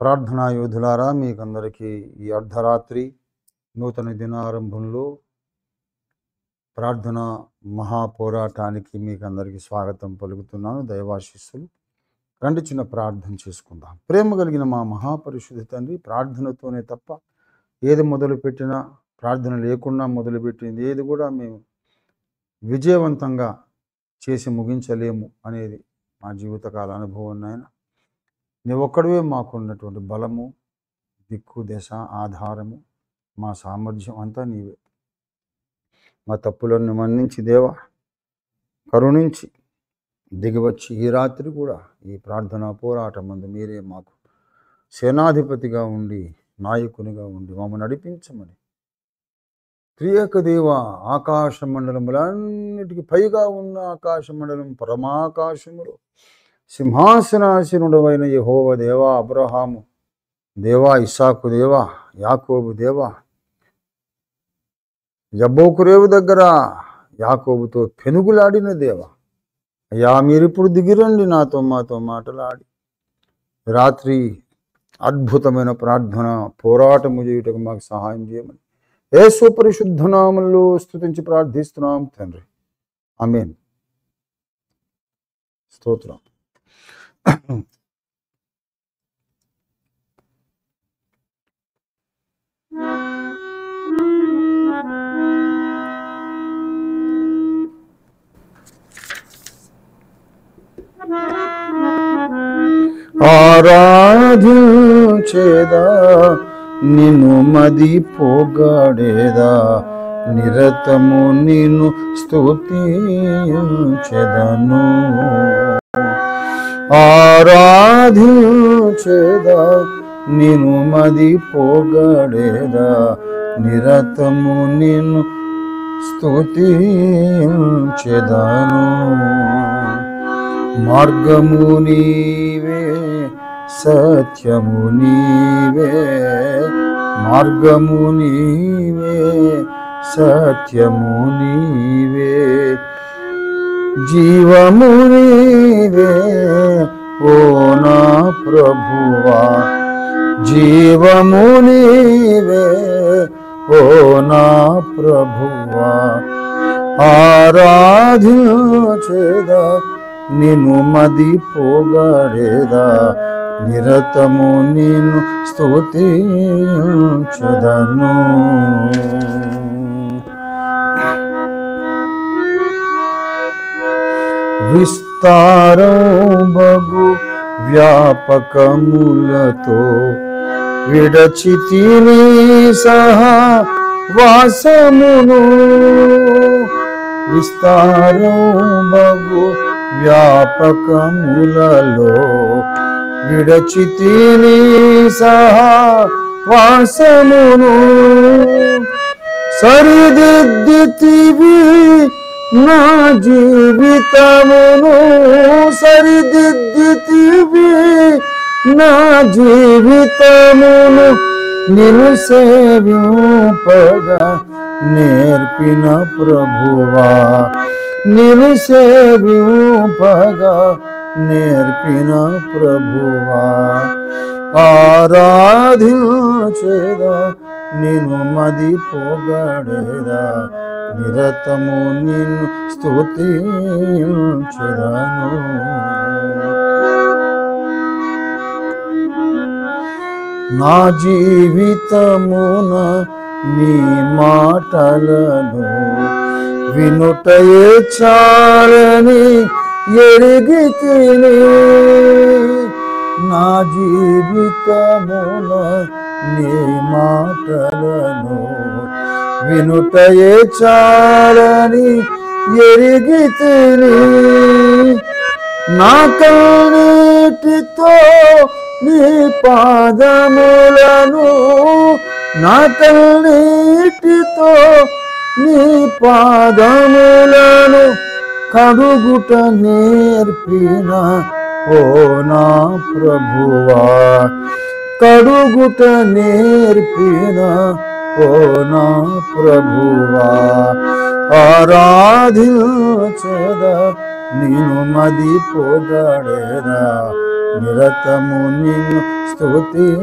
ప్రార్థనా యోధులారా, మీకందరికీ ఈ అర్ధరాత్రి నూతన దినారంభంలో ప్రార్థన మహాపోరాటానికి మీకందరికీ స్వాగతం పలుకుతున్నాను. దైవాశీస్సులు. రండి, చిన్న ప్రార్థన చేసుకుందాం. ప్రేమ కలిగిన మా మహాపరిశుద్ధ తండ్రి, ప్రార్థనతోనే తప్ప ఏది మొదలుపెట్టినా, ప్రార్థన లేకుండా మొదలుపెట్టింది ఏది కూడా మేము విజయవంతంగా చేసి ముగించలేము అనేది మా జీవితకాల అనుభవం. నాయన, నీ ఒక్కడివే మాకున్నటువంటి బలము, దిక్కు, దశ, ఆధారము, మా సామర్థ్యం అంతా నీవే. మా తప్పులను మన్నించి దేవా, కరుణించి దిగివచ్చి ఈ రాత్రి కూడా ఈ ప్రార్థనా పోరాటం ముందు మీరే మాకు సేనాధిపతిగా ఉండి, నాయకునిగా ఉండి మమ్మల్ని నడిపించమని, త్రియేక దేవ, ఆకాశ మండలములన్నిటికీ పైగా ఉన్న ఆకాశ మండలం, పరమాకాశములో సింహాసనాసీనుడవైన యెహోవా దేవా, అబ్రహాము దేవా, ఇస్సాకు దేవా, యాకోబు దేవా, యబ్బోకురేవు దగ్గర యాకోబుతో పెనుగులాడిన దేవా, అయ్యా మీరిప్పుడు దిగిరండి, మాతో మాటలాడి రాత్రి అద్భుతమైన ప్రార్థన పోరాటము చేయుటకు మాకు సహాయం చేయమని యేసు పరిశుద్ధ నామములో స్తుతించి ప్రార్థిస్తున్నాం తండ్రి. ఆమేన్. స్తోత్రం. ఆరాధించేదా నిన్ను మది పొగడేదా, నిరతము నిన్ను స్తుతించెదను. ఆరాధించేదా నిన్ను మది పొగడేదా, నిరతము నిన్ను స్తుతించెదను. మార్గము నీవే, సత్యము నీవే, మార్గము నీవే, సత్యము నీవే, జీవము నీవే ఓ నా ప్రభువా, జీవము నీవే ఓ నా ప్రభువా. ఆరాధించేదా నిన్ను మది పొగడేదా, నిరతము నిన్ను స్తుతించెదను. విస్తారబగు వ్యాపకములతో విడచితిని సహవాసమును, విస్తారబగు వ్యాపకములలో విడచితిని సహవాసమును. సరిదిద్దితివి నా జీవితమును, సరిదిద్దితివి నా జీవితమును, నిన్ను సేవింపగా నేర్పిన ప్రభువా, నిన్ను సేవింపగా నేర్పిన ప్రభువా. ఆరాధించేదా నిన్ను మది పొగడేదా, నిరతము నిన్ను స్తుతించెదను. నా జీవితమున నీ మాటలను వినుటయే చాలని ఎరిగితిని, నా జీవితమున నీ మాటలను వినుటయే చాలని ఎరిగితిని. నా కన్నీటితో నీ పాదములను, నా కన్నీటితో నీ పాదములను కడుగుట నేర్పిన ఓ నా ప్రభువా, కడుగుట నేర్పిన ఓ నా ప్రభువా. ఆరాధించెదా నిన్ను మది పొగడేదా నిరతము నిన్ను స్తుతించెదను.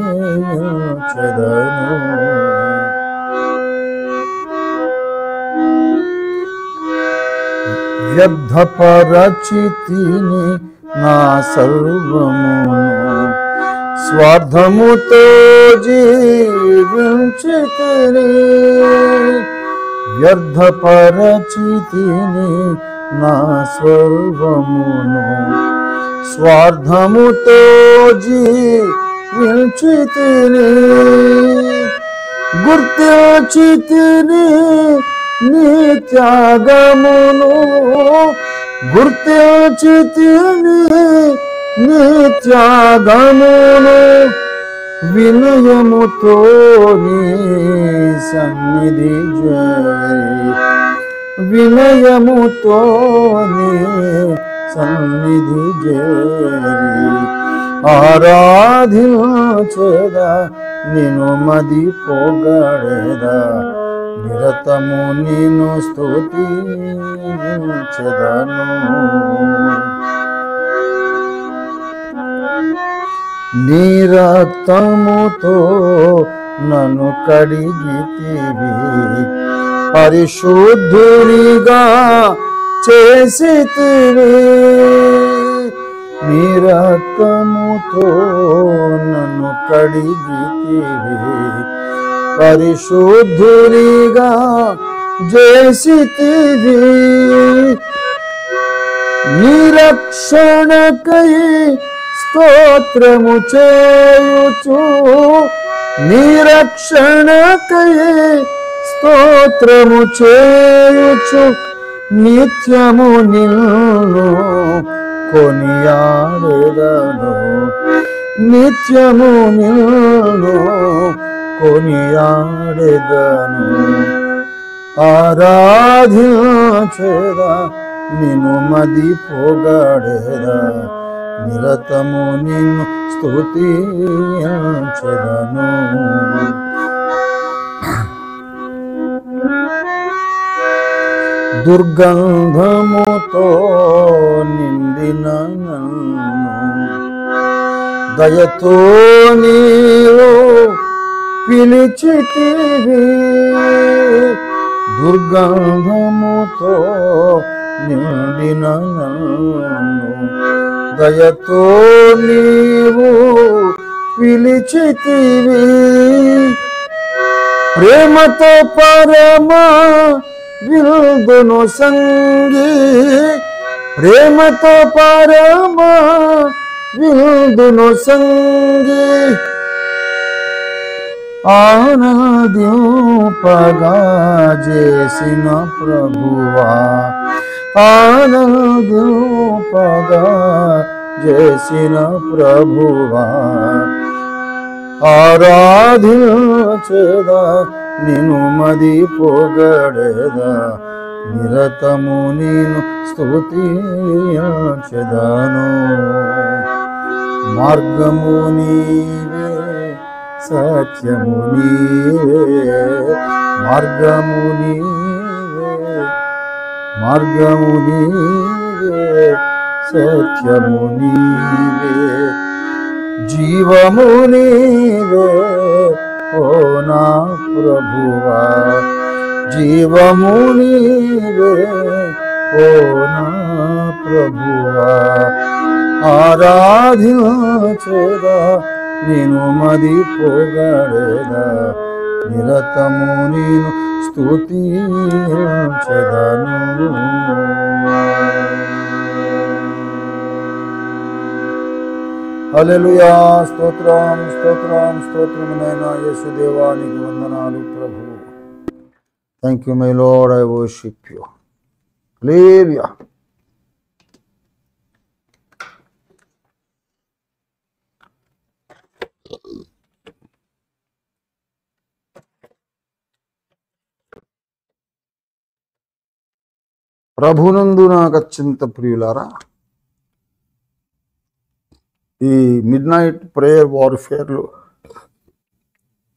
వ్యర్థపరచితిని నా సర్వమును స్వార్థముతో జీవించితిని. వ్యర్థపరచితిని నా సర్వమును స్వార్థముతో జీవించితిని. గుర్తించితిని నీ త్యాగమును, గుర్తించితిని నీ త్యాగమును. వినయముతో నీ సన్నిధి చేరి, వినయముతో నీ సన్నిధి చేరి ఆరాధించెదా నిన్ను మది పొగడేదా నిరతము నిన్ను స్తుతించెదను. నీ రక్తముతో నన్ను కడిగితివి, పరిశుద్ధునిగా చేసితివి. నీ రక్తముతో నన్ను కడిగితివి, పరిశుద్ధునిగా చేసితివి. నీ రక్షణకై స్తోత్రము చేయుచు, నీ రక్షణకై స్తోత్రము చేయుచు నిత్యము నిన్ను కొనియాడెదను, నిత్యము నిన్ను కొనియాడెదను. ఆరాధించెదా నిన్ను మది పొగడెదా నిరతము నిన్ను స్తుతించెదను. దుర్గంధముతో నిండిన నన్ను దయతో నీవు పిలిచితివి. దుర్గంధముతో నిండిన నన్ను దయతో నీవు పిలిచితివి. ప్రేమతో పరమా విందును సంగి, ప్రేమతో పరమా విందును సంగి ఆనందింపగా చేసిన ప్రభువా, ఆనందింపగా చేసిన ప్రభువా. ఆరాధించెదా నిన్ను మది పొగడెదా నిరతము నేను స్తుతించెదను. మార్గము నీవే, సత్యము నీవే, మార్గము నీవే, మార్గము నీవే, సత్యము నీవే, జీవము నీవే ఓ నా ప్రభువా, జీవము నీవే ఓ నా ప్రభువా. ఆరాధించెదా నిన్ను మది పొగడెదా నిరతము నేను స్తుతించెదను. హల్లెలూయా. స్తోత్రం స్తోత్రం స్తోత్రం నైనా యేసుదేవా, నీకు వందనాలు ప్రభు. Thank you my Lord, I worship you. Hallelujah. ప్రభునందు నాకు అత్యంత ప్రియులారా, ఈ మిడ్ నైట్ ప్రేయర్ వార్ఫేర్లో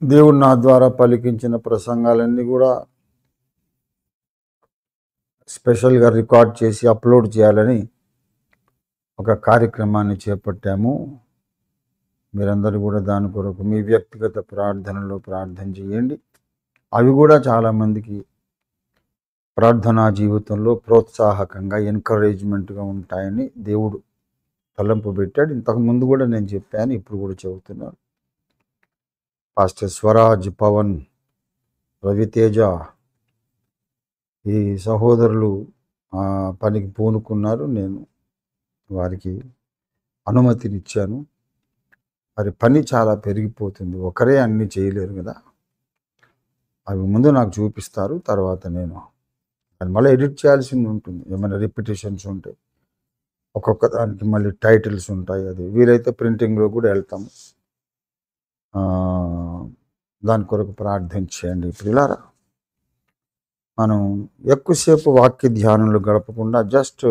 దేవుడు నా ద్వారా పలికించిన ప్రసంగాలన్నీ కూడా స్పెషల్గా రికార్డ్ చేసి అప్లోడ్ చేయాలని ఒక కార్యక్రమాన్ని చేపట్టాము. మీరందరూ కూడా దాని కొరకు మీ వ్యక్తిగత ప్రార్థనలో ప్రార్థన చేయండి. అవి కూడా చాలామందికి ప్రార్థనా జీవితంలో ప్రోత్సాహకంగా ఎంకరేజ్మెంట్గా ఉంటాయని దేవుడు తలంపు పెట్టాడు. ఇంతకుముందు కూడా నేను చెప్పాను, ఇప్పుడు కూడా చెబుతున్నాను. పాస్టర్ స్వరాజ్, పవన్, రవితేజ ఈ సహోదరులు పనికి పూనుకున్నారు. నేను వారికి అనుమతినిచ్చాను. మరి పని చాలా పెరిగిపోతుంది, ఒకరే అన్నీ చేయలేరు కదా. అవి ముందు నాకు చూపిస్తారు, తర్వాత నేను అది మళ్ళీ ఎడిట్ చేయాల్సింది ఉంటుంది. ఏమైనా రిపిటేషన్స్ ఉంటాయి, ఒక్కొక్క దానికి మళ్ళీ టైటిల్స్ ఉంటాయి. అది వీలైతే ప్రింటింగ్లో కూడా వెళ్తాము. దాని కొరకు ప్రార్థన చేయండి. పిల్లారా, మనం ఎక్కువసేపు వాక్య ధ్యానంలో గడపకుండా జస్ట్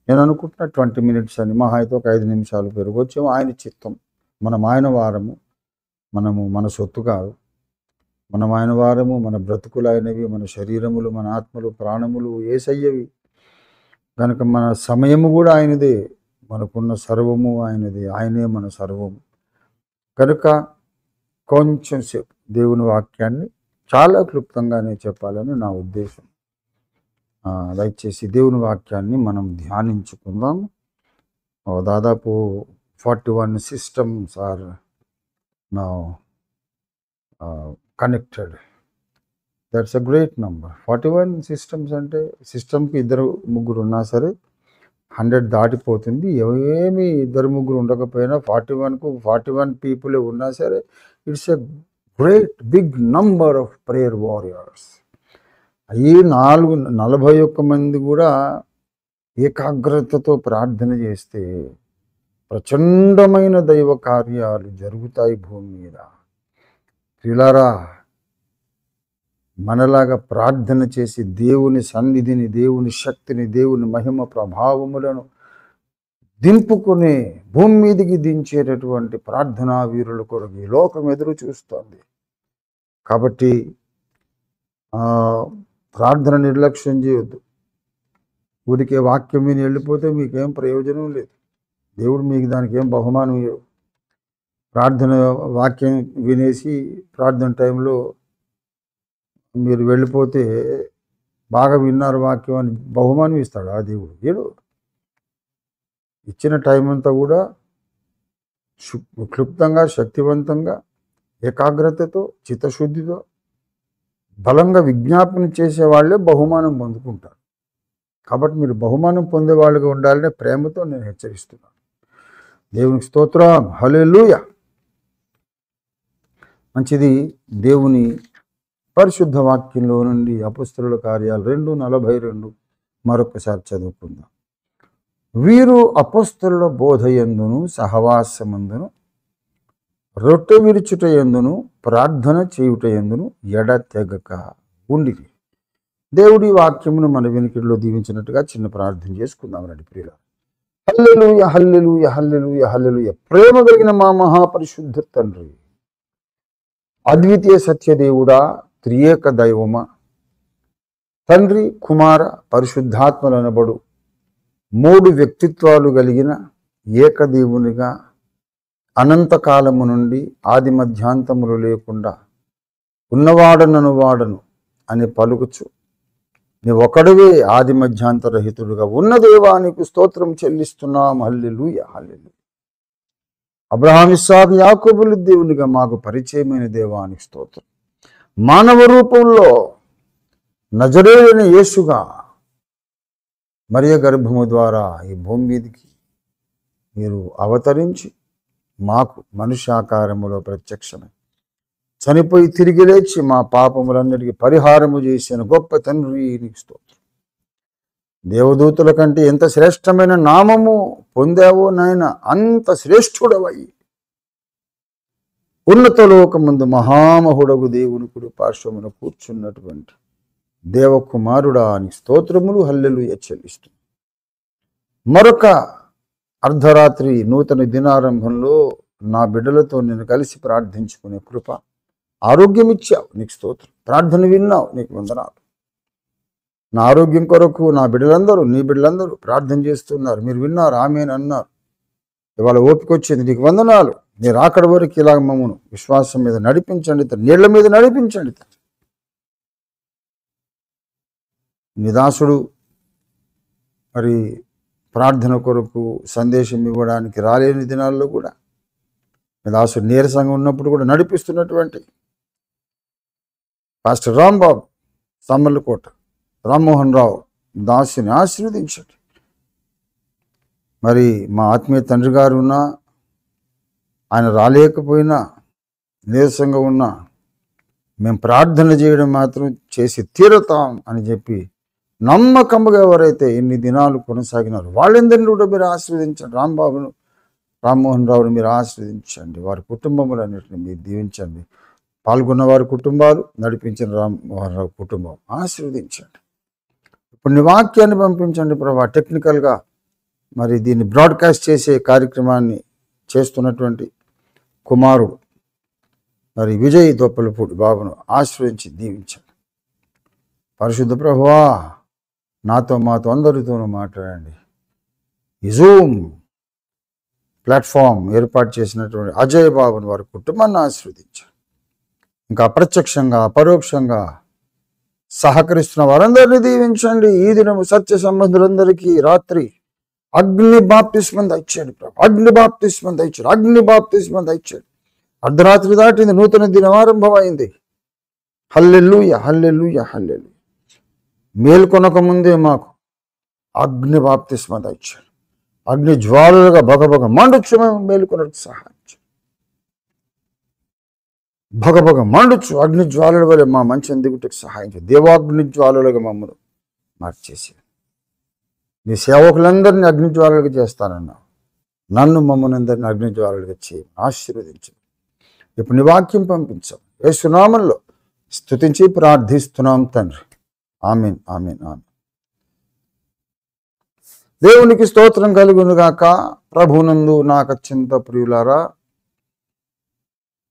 నేను అనుకుంటున్నా 20 minutes అని, మహా అయితే ఒక 5 నిమిషాలు పెరగొచ్చాము. ఆయన చిత్తం. మనం ఆయన వారము, మనము మన సొత్తు కాదు. మనం ఆయన వారము, మన బ్రతుకులైనవి, మన శరీరములు, మన ఆత్మలు, ప్రాణములు యేసయ్యవి కనుక మన సమయము కూడా ఆయనదే, మనకున్న సర్వము ఆయనదే, ఆయనే మన సర్వము. కనుక కొంచెం సేపు దేవుని వాక్యాన్ని చాలా క్లుప్తంగానే చెప్పాలని నా ఉద్దేశం. దయచేసి దేవుని వాక్యాన్ని మనం ధ్యానించుకుందాం. దాదాపు 41 systems are now connected. That's a great number. 41 systems అంటే సిస్టమ్కి 2-3 ఉన్నా సరే 100 దాటిపోతుంది. ఏమి 2-3 ఉండకపోయినా 41కు 41 people ఉన్నా సరే it's a great big number of prayer warriors. ఈ 41 మంది కూడా ఏకాగ్రతతో ప్రార్థన చేస్తే ప్రచండమైన దైవ కార్యాలు జరుగుతాయి భూమి మీద. ప్రియులారా, మనలాగా ప్రార్థన చేసి దేవుని సన్నిధిని, దేవుని శక్తిని, దేవుని మహిమ ప్రభావములను దింపుకుని భూమి మీదికి దించేటటువంటి ప్రార్థనా వీరుల కొరకు ఈ లోకం ఎదురు చూస్తోంది. కాబట్టి ప్రార్థన నిర్లక్ష్యం చేయొద్దు. ఊరికే వాక్యం విని వెళ్ళిపోతే మీకేం ప్రయోజనం లేదు. దేవుడు మీకు దానికి ఏం బహుమానం ఇవ్వడు. ప్రార్థన వాక్యం వినేసి ప్రార్థన టైంలో మీరు వెళ్ళిపోతే బాగా విన్నారు వాక్యం అని బహుమానం ఇస్తాడు ఆ దేవుడు. ఏడు ఇచ్చిన టైం అంతా కూడా క్లుప్తంగా, శక్తివంతంగా, ఏకాగ్రతతో, చిత్తశుద్ధితో బలంగా విజ్ఞాపన చేసేవాళ్ళే బహుమానం పొందుకుంటారు. కాబట్టి మీరు బహుమానం పొందేవాళ్ళుగా ఉండాలనే ప్రేమతో నేను హెచ్చరిస్తున్నాను. దేవునికి స్తోత్రం. హల్లెలూయా. మంచిది. దేవుని పరిశుద్ధ వాక్యంలో నుండి అపొస్తలుల కార్యాలు 2:42 మరొకసారి చదువుకుందాం. వీరు అపొస్తలుల బోధయందును, సహవాసమందును, రొట్టె విరుచుట యందును, ప్రార్థన చేయుట యందును ఎడతెగక ఉండిరి. దేవుడి వాక్యమును మన వెనుకల్లో దీవించినట్టుగా చిన్న ప్రార్థన చేసుకుందాం రండి ప్రియుల. హల్లెలూయా, హల్లెలూయా, హల్లెలూయా, హల్లెలూయా. ప్రేమ కలిగిన మా మహాపరిశుద్ధ తండ్రి, అద్వితీయ సత్యదేవుడా, త్రియేక దైవమా, తండ్రి, కుమార, పరిశుద్ధాత్మలనబడు 3 వ్యక్తిత్వాలు కలిగిన ఏకదేవునిగా అనంతకాలము నుండి ఆది మధ్యాంతములు లేకుండా ఉన్నవాడనను వాడను అని పలుకుచు నీ ఒకడివే ఆది మధ్యాంతరహితుడుగా ఉన్న దేవానికి స్తోత్రం చెల్లిస్తున్నాం. హల్లెలూయా, హల్లెలూయా. అబ్రహాము, ఇస్సాకు, యాకోబుల దేవునిగా మాకు పరిచయమైన దేవానికి స్తోత్రం. మానవ రూపంలో నజరేయుడైన యేసుగా మరియ గర్భము ద్వారా ఈ భూమి మీదికి మీరు అవతరించి మాకు మనుష్యాకారములో ప్రత్యక్షమై చనిపోయి తిరిగి లేచి మా పాపములన్నిటికీ పరిహారము చేసిన గొప్ప తండ్రి నీకు స్తోత్రం. దేవదూతుల కంటే ఎంత శ్రేష్టమైన నామము పొందావో నాయన, అంత శ్రేష్ఠుడవై ఉన్నత లోకమందు మహామహుడగు దేవుని కుడి పార్శ్వమున కూర్చున్నటువంటి దేవకుమారుడా అని స్తోత్రములు, హల్లెలూయా చెల్లిస్తూ మరొక అర్ధరాత్రి నూతన దినారంభంలో నా బిడ్డలతో నేను కలిసి ప్రార్థించుకునే కృప, ఆరోగ్యం ఇచ్చావు, నీకు స్తోత్రం. ప్రార్థన విన్నావు, నీకు వందనాలు. నా ఆరోగ్యం కొరకు నా బిడ్డలందరూ, నీ బిడ్డలందరూ ప్రార్థన చేస్తున్నారు. మీరు విన్నారు, ఆమేన్ అన్నారు. ఇవాళ ఓపిక వచ్చింది. నీకు వందనాలు. మీరు అక్కడి వరకు ఇలాగ మమ్మను విశ్వాసం మీద నడిపించండి, నీళ్ల మీద నడిపించండి. నిదాసుడు మరి ప్రార్థన కొరకు సందేశం ఇవ్వడానికి రాలేని దినాల్లో కూడా, నిదాసుడు నీరసంగా ఉన్నప్పుడు కూడా నడిపిస్తున్నటువంటి పాస్టర్ రాంబాబు సమ్మర్లకోట రామ్మోహన్ రావు దాసుని ఆశీర్వదించండి. మరి మా ఆత్మీయ తండ్రి గారు ఉన్నా, ఆయన రాలేకపోయినా, నీరసంగా ఉన్నా, మేము ప్రార్థన చేయడం మాత్రం చేసి తీరుతాం అని చెప్పి నమ్మకముగా ఎవరైతే ఎన్ని దినాలు కొనసాగినారు వాళ్ళందరినీ కూడా మీరు ఆశీర్వదించండి. రాంబాబును, రామ్మోహన్ రావుని మీరు ఆశీర్వదించండి. వారి కుటుంబములన్నింటినీ మీరు దీవించండి. పాల్గొన్న వారి కుటుంబాలు, నడిపించిన రామ్మోహన్ రావు కుటుంబం ఆశీర్వదించండి. ఇప్పుడు నీ వాక్యాన్ని పంపించండి ప్రభా. టెక్నికల్గా మరి దీన్ని బ్రాడ్కాస్ట్ చేసే కార్యక్రమాన్ని చేస్తున్నటువంటి కుమారుడు మరి విజయ్ దొప్పలపూడి బాబును ఆశ్రయించి దీవించండి. పరిశుద్ధ ప్రభువా, నాతో మాతో అందరితోనూ మాట్లాడండి. ఈ జూమ్ ప్లాట్ఫామ్ ఏర్పాటు చేసినటువంటి అజయ్ బాబుని వారి కుటుంబాన్ని ఆశీర్వదించండి. ఇంకా అప్రత్యక్షంగా అపరోక్షంగా సహకరిస్తున్న వారందరినీ దీవించండి. ఈ దినము సత్య సంబంధులందరికీ రాత్రి అగ్ని బాప్తిస్మం దయచేయండి ప్రభు. అగ్ని బాప్తిస్మం దయచేయండి. అగ్ని బాప్తిస్మం దయచేయండి. అర్ధరాత్రి దాటింది, నూతన దినం ఆరంభమైంది. హల్లెలూయా, హల్లెలూయా, హల్లెలూయా. మేల్కొనక ముందే మాకు అగ్ని బాప్తిస్మం దయచేయండి. అగ్ని జ్వాలలుగా భగభగ మండుచు మేము మేల్కొనకు సహాయం చేయండి. భగభగ మండుచు అగ్ని జ్వాలల వల్ల మా మంచి దిగుటకు సహాయం చేయండి. దేవాగ్ని జ్వాలలుగా మమ్మల్ని మార్చేసి నీ సేవకులందరినీ అగ్నిజ్వాలలుగా చేస్తానన్నావు. నన్ను మమ్మల్ని అందరినీ అగ్నిజ్వాలలుగా చేయి, ఆశీర్వదించు. ఇప్పుడు నీ వాక్యం పంపించాం. యేసు నామములో స్తుతించి ప్రార్థిస్తున్నాం తండ్రి. ఆమేన్, ఆమేన్, ఆమేన్. దేవునికి స్తోత్రం కలుగును గాక. ప్రభునందు నాకు అత్యంత ప్రియులారా,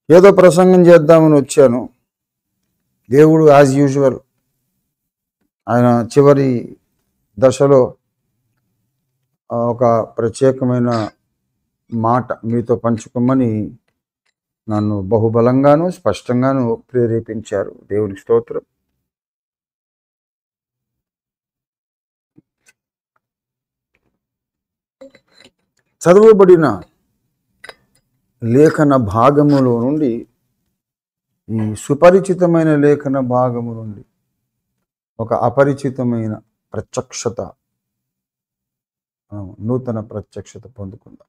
ఏదో ప్రసంగం చేద్దామని వచ్చాను. దేవుడు యాజ్ యూజువల్ ఆయన చివరి దశలో ఒక ప్రత్యేకమైన మాట మీతో పంచుకోమని నన్ను బహుబలంగాను స్పష్టంగాను ప్రేరేపించారు. దేవునికి స్తోత్రం. చదవబడిన లేఖన భాగములో నుండి, ఈ సుపరిచితమైన లేఖన భాగము నుండి ఒక అపరిచితమైన ప్రత్యక్షత, నూతన ప్రత్యక్షత పొందుకుందాం.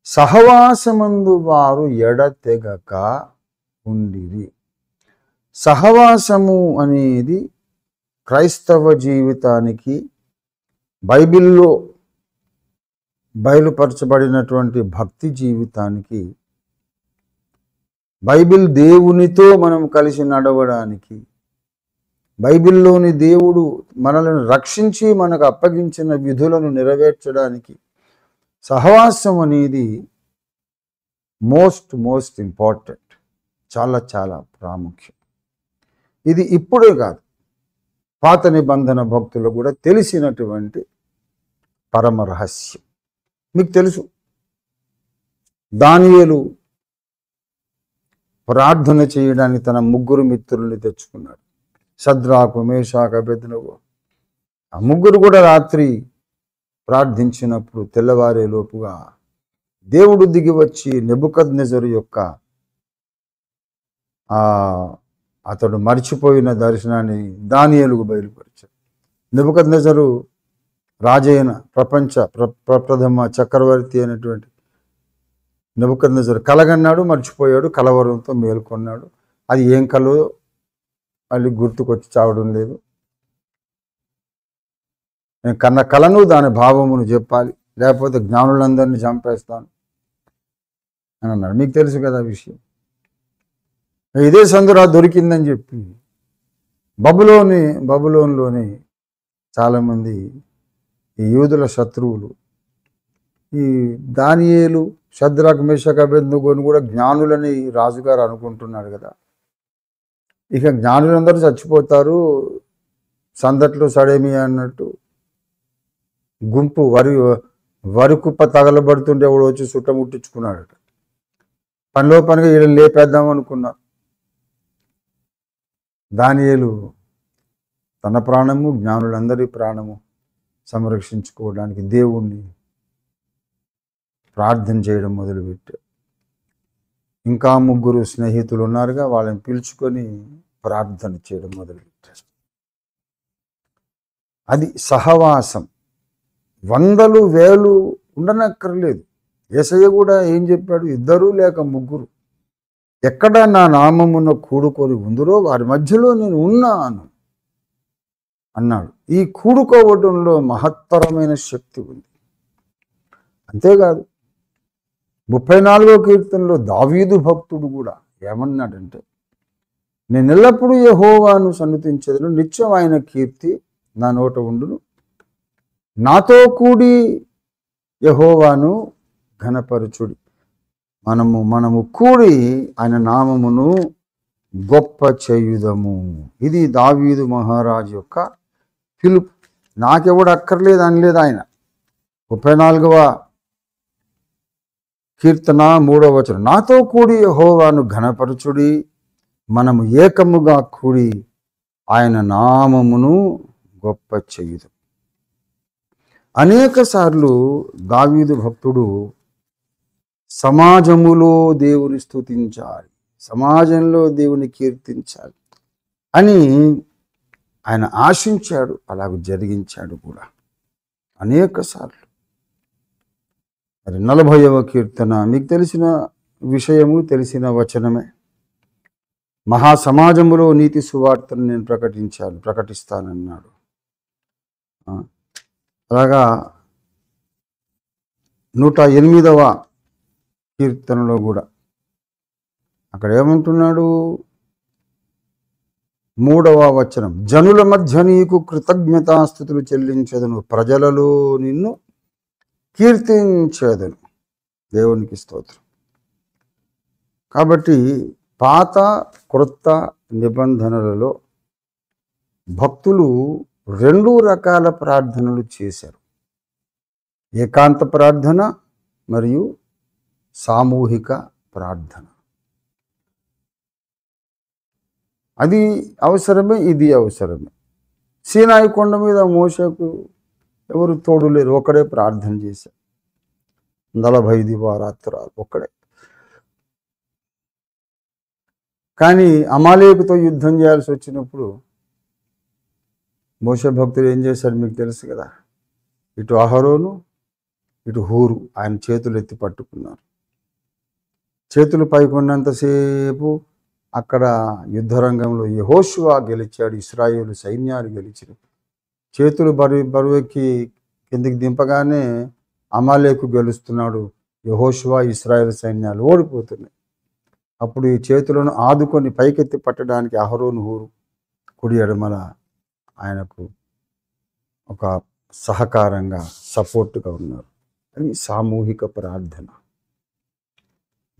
సహవాసమందు వారు ఎడతెగక ఉండిరి. సహవాసము అనేది క్రైస్తవ జీవితానికి బైబిల్లో బయలుపరచబడినటువంటి భక్తి జీవితానికి, బైబిల్ దేవునితో మనం కలిసి నడవడానికి, బైబిల్లోని దేవుడు మనల్ని రక్షించి మనకు అప్పగించిన విధులను నెరవేర్చడానికి సహవాసం అనేది మోస్ట్ ఇంపార్టెంట్, చాలా చాలా ప్రాముఖ్యం. ఇది ఇప్పుడే కాదు, పాత నిబంధన భక్తులు కూడా తెలిసినటువంటి పరమ రహస్యం. మీకు తెలుసు, దానియేలు ప్రార్థన చేయడానికి తన 3 మిత్రుల్ని తెచ్చుకున్నాడు. షద్రాకు, మేషాకు, అబేద్నెగో. ఆ 3 కూడా రాత్రి ప్రార్థించినప్పుడు తెల్లవారే లోపుగా దేవుడు దిగి వచ్చి నెబుకద్నెజరు యొక్క అతడు మర్చిపోయిన దర్శనాన్ని దానియేలుకు బయలుపరిచాడు. నెబుకద్నెజరు రాజైన ప్రపంచ ప్రప్రథమ చక్రవర్తి అయినటువంటి నెబుకద్నెజరు కలగన్నాడు, మర్చిపోయాడు. కలవరంతో మేల్కొన్నాడు. అది ఏం కలో మళ్ళీ గుర్తుకొచ్చి చావడం లేదు. నేను కన్న కలను దాని భావమును చెప్పాలి, లేకపోతే జ్ఞానులందరినీ చంపేస్తాను అని అన్నాడు. మీకు తెలుసు కదా విషయం. ఇదే సందురా దొరికిందని చెప్పి బబులోన్లోని చాలామంది ఈ యూదుల శత్రువులు ఈ దానియేలు, షద్రాక్, మేషాక్, అబేద్నెగోను కూడా జ్ఞానులని రాజుగారు అనుకుంటున్నాడు కదా. ఇక జ్ఞానులందరూ చచ్చిపోతారు, సందట్లో సడేమి అన్నట్టు గుంపు వరి కుప్ప తగలబడుతుంటే ఎవడు వచ్చి చుట్టముట్టించుకున్నాడట. పనిలో పనిగా వీళ్ళని లేపేద్దాం అనుకున్నారు. దానియేలు తన ప్రాణము, జ్ఞానులందరి ప్రాణము సంరక్షించుకోవడానికి దేవుణ్ణి ప్రార్థన చేయడం మొదలుపెట్టారు. ఇంకా 3 స్నేహితులు ఉన్నారుగా, వాళ్ళని పిలుచుకొని ప్రార్థన చేయడం మొదలుపెట్టారు. అది సహవాసం. 100 1000 ఉండనక్కర్లేదు. యేసయ్య కూడా ఏం చెప్పాడు? 2 లేక 3 ఎక్కడ నా నామమున కూడుకొని ఉందరో వారి మధ్యలో నేను ఉన్నాను అన్నాడు. ఈ కూడుకోవడంలో మహత్తరమైన శక్తి ఉంది. అంతేకాదు 34వ కీర్తనలో దావీదు భక్తుడు కూడా ఏమన్నాడంటే, నేను ఎల్లప్పుడూ యెహోవాను సన్నుతించెదను, నిత్యం ఆయన కీర్తి నా నోట ఉండును, నాతో కూడి యెహోవాను ఘనపరచుడి. మనము కూడి ఆయన నామమును గొప్ప చేయుదము. ఇది దావీదు మహారాజు యొక్క పిలుపు. నాకెవడు అక్కర్లేదు అనలేదు ఆయన. 34వ కీర్తన 3వ వచనం, నాతో కూడి యెహోవాను ఘనపరచుడి, మనము ఏకముగా కూడి ఆయన నామమును గొప్ప చేయుదు. అనేక సార్లు దావీదు భక్తుడు సమాజములో దేవుని స్తుతించాలి, సమాజంలో దేవుని కీర్తించాలి అని ఆయన ఆశించాడు. అలాగ జరిగించాడు కూడా అనేక సార్లు. మరి 40వ కీర్తన మీకు తెలిసిన విషయము, తెలిసిన వచనమే. మహాసమాజములో నీతి సువార్తను నేను ప్రకటిస్తానన్నాడు. అలాగా 108వ కీర్తనలో కూడా అక్కడ ఏమంటున్నాడు? 3వ వచనం, జనుల మధ్య నీకు కృతజ్ఞతాస్తుతులు చెల్లించదను, ప్రజలలో నిన్ను కీర్తించేదను. దేవునికి స్తోత్రం. కాబట్టి పాత క్రొత్త నిబంధనలలో భక్తులు 2 రకాల ప్రార్థనలు చేశారు. ఏకాంత ప్రార్థన మరియు సామూహిక ప్రార్థన. అది అవసరమే, ఇది అవసరమే. సీనాయి కొండ మీద మోషేకు ఎవరు తోడు లేరు, ఒక్కడే ప్రార్థన చేశారు. 40 దివారాత్రాలు ఒక్కడే. కానీ అమాలేకుతో యుద్ధం చేయాల్సి వచ్చినప్పుడు మోషే భక్తులు ఏం చేశారు మీకు తెలుసు కదా. ఇటు అహరోను, ఇటు హూరు ఆయన చేతులు ఎత్తి పట్టుకున్నారు. చేతులు పైకొన్నంతసేపు అక్కడ యుద్ధరంగంలో యెహోషువ గెలిచాడు, ఇశ్రాయేలు సైన్యాలు గెలిచినాయి. చేతులు బరువెక్కి కిందికి దింపగానే అమాలేకు గెలుస్తున్నాడు, యెహోషువ ఇశ్రాయేలు సైన్యాలు ఓడిపోతున్నాయి. అప్పుడు ఈ చేతులను ఆదుకొని పైకెత్తి పట్టడానికి అహరోను, హూరు కుడి ఎడమల ఆయనకు ఒక సహకారంగా సపోర్టుగా ఉన్నారు. అని సామూహిక ప్రార్థన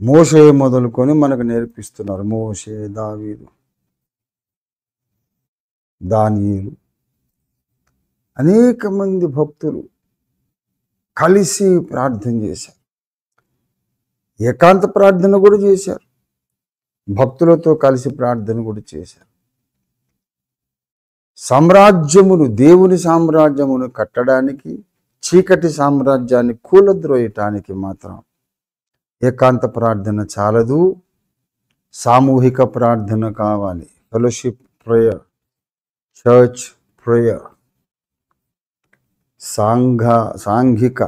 మోషే మొదలుకొని మనకు నేర్పిస్తున్నారు. మోషే, దావీదు, దానియేలు, అనేక మంది భక్తులు కలిసి ప్రార్థన చేశారు. ఏకాంత ప్రార్థన కూడా చేశారు, భక్తులతో కలిసి ప్రార్థన కూడా చేశారు. సామ్రాజ్యమును, దేవుని సామ్రాజ్యమును కట్టడానికి, చీకటి సామ్రాజ్యాన్ని కూలద్రోయటానికి మాత్రం ఏకాంత ప్రార్థన చాలదు, సామూహిక ప్రార్థన కావాలి. ఫెలోషిప్ ప్రేయర్, చర్చ్ ప్రేయర్, సాంఘిక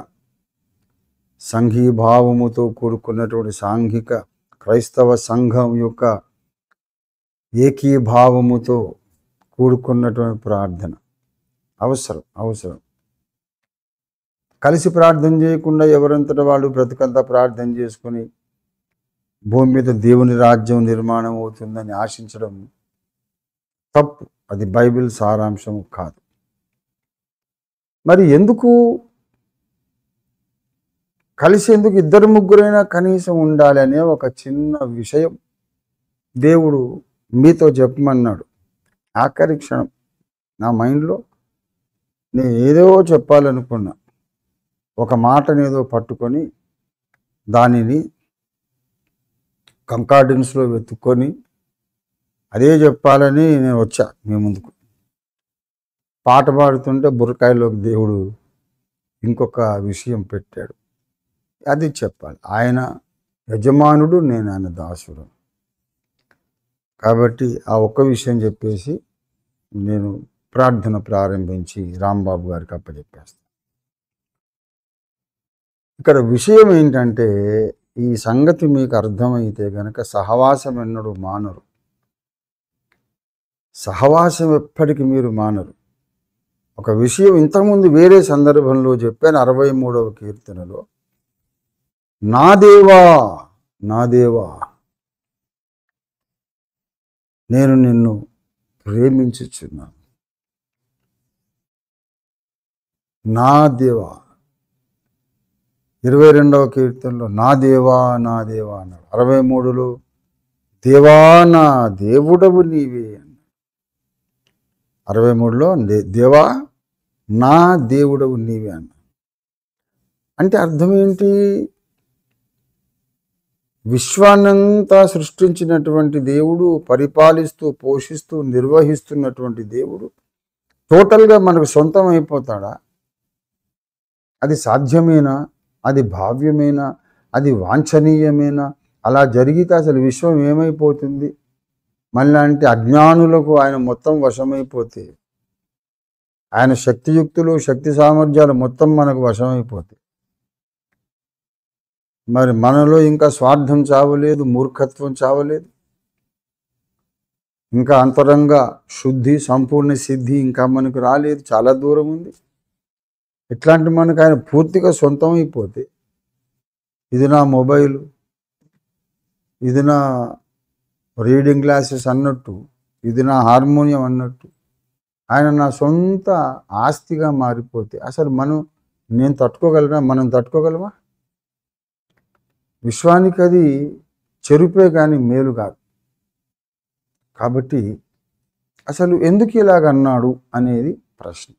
సంఘీభావముతో కూడుకున్నటువంటి సాంఘిక క్రైస్తవ సంఘం యొక్క ఏకీభావముతో కూడుకున్నటువంటి ప్రార్థన అవసరం. కలిసి ప్రార్థన చేయకుండా ఎవరంతటా వాళ్ళు బ్రతుకంతా ప్రార్థన చేసుకుని భూమి మీద దేవుని రాజ్యం నిర్మాణం అవుతుందని ఆశించడం తప్పు. అది బైబిల్ సారాంశం కాదు. మరి ఎందుకు కలిసి ఎందుకు 2-3 కనీసం ఉండాలి అనే ఒక చిన్న విషయం దేవుడు మీతో చెప్పమన్నాడు. ఆఖరి క్షణం నా మైండ్లో నేను ఏదో చెప్పాలనుకున్నా, ఒక మాటనేదో పట్టుకొని దానిని కంకార్డెన్స్లో వెతుక్కొని అదే చెప్పాలని నేను వచ్చా మీ ముందుకు. పాట పాడుతుంటే బుర్రకాయలోకి దేవుడు ఇంకొక విషయం పెట్టాడు, అది చెప్పాలి. ఆయన యజమానుడు, నేను ఆయన దాసుడు. కాబట్టి ఆ ఒక్క విషయం చెప్పేసి నేను ప్రార్థన ప్రారంభించి రాంబాబు గారికి అప్పచెప్పేస్తాను. ఇక్కడ విషయం ఏంటంటే, ఈ సంగతి మీకు అర్థమైతే కనుక సహవాసం ఎన్నడూ మానరు. సహవాసం ఎప్పటికీ మీరు మానరు. ఒక విషయం ఇంతకుముందు వేరే సందర్భంలో చెప్పాను, 63వ కీర్తనలో, నా దేవా నా దేవా నేను నిన్ను ప్రేమించుచున్నాను. నా దేవా. 22వ కీర్తనలో నా దేవా నా దేవా అన్నాడు. 63లో దేవా నా దేవుడవు నీవే అన్నాడు. 63లో దేవా నా దేవుడవు నీవే అన్నాడు. అంటే అర్థం ఏంటి? విశ్వాన్నంతా సృష్టించినటువంటి దేవుడు, పరిపాలిస్తూ పోషిస్తూ నిర్వహిస్తున్నటువంటి దేవుడు టోటల్గా మనకు సొంతం అయిపోతాడా? అది సాధ్యమేనా? అది భావ్యమేనా? అది వాంఛనీయమేనా? అలా జరిగితే అసలు విశ్వం ఏమైపోతుంది? మళ్ళీ అజ్ఞానులకు ఆయన మొత్తం వశమైపోతే, ఆయన శక్తియుక్తులు శక్తి సామర్థ్యాలు మొత్తం మనకు వశమైపోతాయి. మరి మనలో ఇంకా స్వార్థం చావలేదు, మూర్ఖత్వం చావలేదు, ఇంకా అంతరంగ శుద్ధి సంపూర్ణ సిద్ధి ఇంకా మనకు రాలేదు, చాలా దూరం ఉంది. ఇట్లాంటి మనకు ఆయన పూర్తిగా సొంతం అయిపోతే, ఇది నా మొబైలు, ఇది నా రీడింగ్ గ్లాసెస్ అన్నట్టు, ఇది నా హార్మోనియం అన్నట్టు, ఆయన నా సొంత ఆస్తిగా మారిపోతే అసలు నేను తట్టుకోగలనా? మనం తట్టుకోగలమా? విశ్వానికి అది చెరుపే కానీ మేలు కాదు. కాబట్టి అసలు ఎందుకు ఇలాగన్నాడు అనేది ప్రశ్న.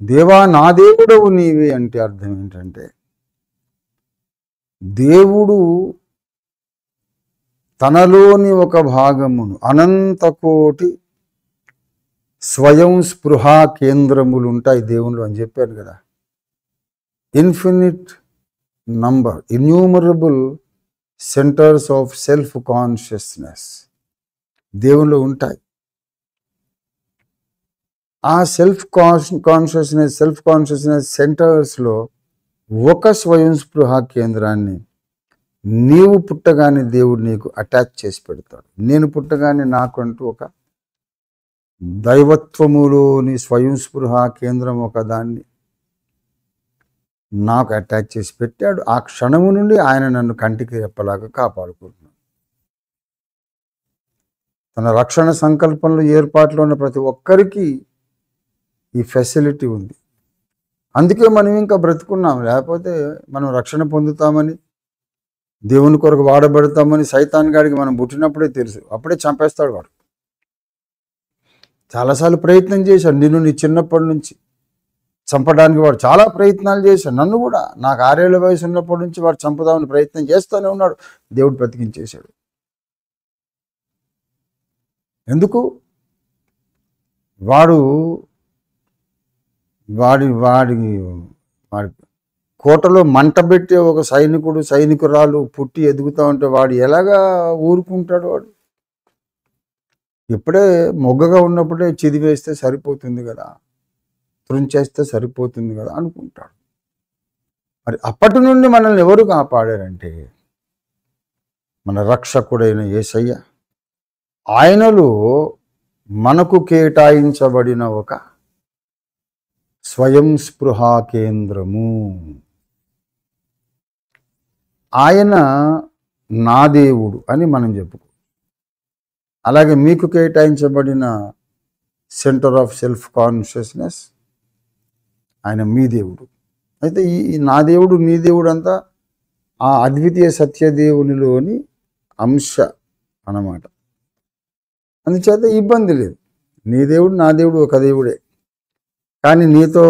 దేవా నా దేవుడవు నీవే అంటే అర్థం ఏంటంటే, దేవుడు తనలోని ఒక భాగమును, అనంత కోటి స్వయం స్పృహా కేంద్రములు ఉంటాయి దేవుళ్ళు అని చెప్పారు కదా. Infinite number, innumerable centres of self consciousness దేవుళ్ళు ఉంటాయి. ఆ సెల్ఫ్ కాన్షియస్నెస్ సెంటర్స్లో ఒక స్వయం స్పృహ కేంద్రాన్ని నీవు పుట్టగానే దేవుడు నీకు అటాచ్ చేసి పెడతాడు. నేను పుట్టగానే నాకంటూ ఒక దైవత్వములోని స్వయం స్పృహ కేంద్రం ఒక దాన్ని నాకు అటాచ్ చేసి పెట్టాడు. ఆ క్షణము నుండి ఆయన నన్ను కంటికి రెప్పలాగా కాపాడుకుంటున్నాడు. తన రక్షణ సంకల్పంలో ఏర్పాట్లో ఉన్న ప్రతి ఒక్కరికి ఈ ఫెసిలిటీ ఉంది. అందుకే మనం ఇంకా బ్రతుకున్నాం. లేకపోతే మనం రక్షణ పొందుతామని, దేవుని కొరకు వాడబడతామని సైతాన్ గాడికి మనం పుట్టినప్పుడే తెలుసు. అప్పుడే చంపేస్తాడు వాడు. చాలాసార్లు ప్రయత్నం చేశాడు నిన్ను, నీ చిన్నప్పటి నుంచి చంపడానికి వాడు చాలా ప్రయత్నాలు చేశాడు. నన్ను కూడా నాకు 6 ఏళ్ల వయసు ఉన్నప్పటి నుంచి వాడు చంపుదామని ప్రయత్నం చేస్తూనే ఉన్నాడు. దేవుడు బ్రతికించేశాడు. ఎందుకు? వాడి కోటలో మంట పెట్టే ఒక సైనికురాలు పుట్టి ఎదుగుతూ ఉంటే వాడు ఎలాగా ఊరుకుంటాడు? వాడు ఇప్పుడే మొగ్గగా ఉన్నప్పుడే చిదివేస్తే సరిపోతుంది కదా, త్రుంచేస్తే సరిపోతుంది కదా అనుకుంటాడు. మరి అప్పటి నుండి మనల్ని ఎవరు కాపాడారంటే మన రక్షకుడైన యేసయ్య. ఆయనలో మనకు కేటాయించబడిన ఒక స్వయం స్పృహా కేంద్రము. ఆయన నా దేవుడు అని మనం చెప్పుకో. అలాగే మీకు కేటాయించబడిన సెంటర్ ఆఫ్ సెల్ఫ్ కాన్షియస్నెస్ ఆయన మీ దేవుడు. అయితే ఈ నా దేవుడు నీ దేవుడు అంతా ఆ అద్వితీయ సత్యదేవునిలోని అంశ అన్నమాట. అందుచేత ఇబ్బంది లేదు. నీ దేవుడు నా దేవుడు ఒక దేవుడే, కానీ నీతో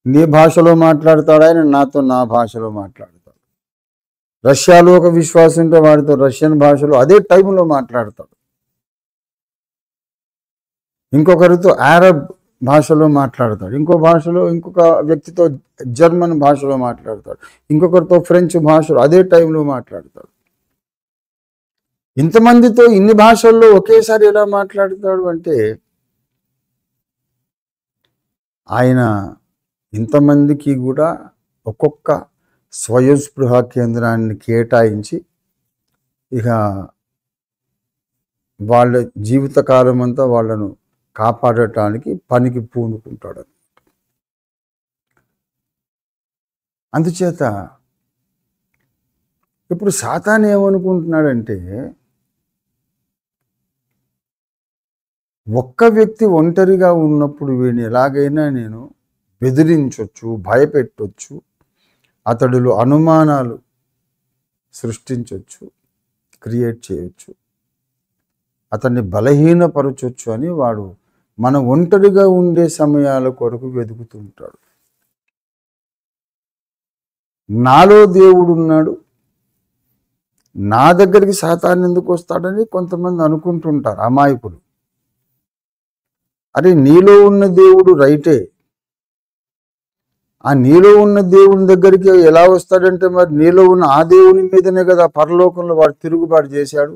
నీ భాషలో మాట్లాడతాడు ఆయన, నాతో నా భాషలో మాట్లాడతాడు. రష్యాలో ఒక విశ్వాసం ఉంటే వాడితో రష్యన్ భాషలో అదే టైంలో మాట్లాడతాడు. ఇంకొకరితో అరబ్ భాషలో మాట్లాడతాడు, ఇంకొక వ్యక్తితో జర్మన్ భాషలో మాట్లాడతాడు, ఇంకొకరితో ఫ్రెంచ్ భాషలో అదే టైంలో మాట్లాడతాడు. ఇంతమందితో ఇన్ని భాషల్లో ఒకేసారి ఎలా మాట్లాడతాడు అంటే ఆయన ఇంతమందికి కూడా ఒక్కొక్క స్వయంస్పృహ కేంద్రాన్ని కేటాయించి ఇక వాళ్ళ జీవితకాలం అంతా వాళ్ళను కాపాడటానికి పనికి పూనుకుంటాడు. అందుచేత ఇప్పుడు సాతాను ఏమనుకుంటున్నాడంటే ఒక్క వ్యక్తి ఒంటరిగా ఉన్నప్పుడు వీడిని ఎలాగైనా నేను బెదిరించవచ్చు, భయపెట్టవచ్చు, అతడిలో అనుమానాలు సృష్టించవచ్చు, క్రియేట్ చేయవచ్చు, అతన్ని బలహీనపరచవచ్చు అని వాడు మన ఒంటరిగా ఉండే సమయాల కొరకు వెతుకుతుంటాడు. నాలో దేవుడు ఉన్నాడు, నా దగ్గరికి సాతాను ఎందుకు వస్తాడని కొంతమంది అనుకుంటుంటారు అమాయకులు. అరే నీలో ఉన్న దేవుడు రైటే, ఆ నీలో ఉన్న దేవుని దగ్గరికి ఎలా వస్తాడంటే మరి నీలో ఉన్న ఆ దేవుని మీదనే కదా పరలోకంలో వాడు తిరుగుబాటు చేశాడు,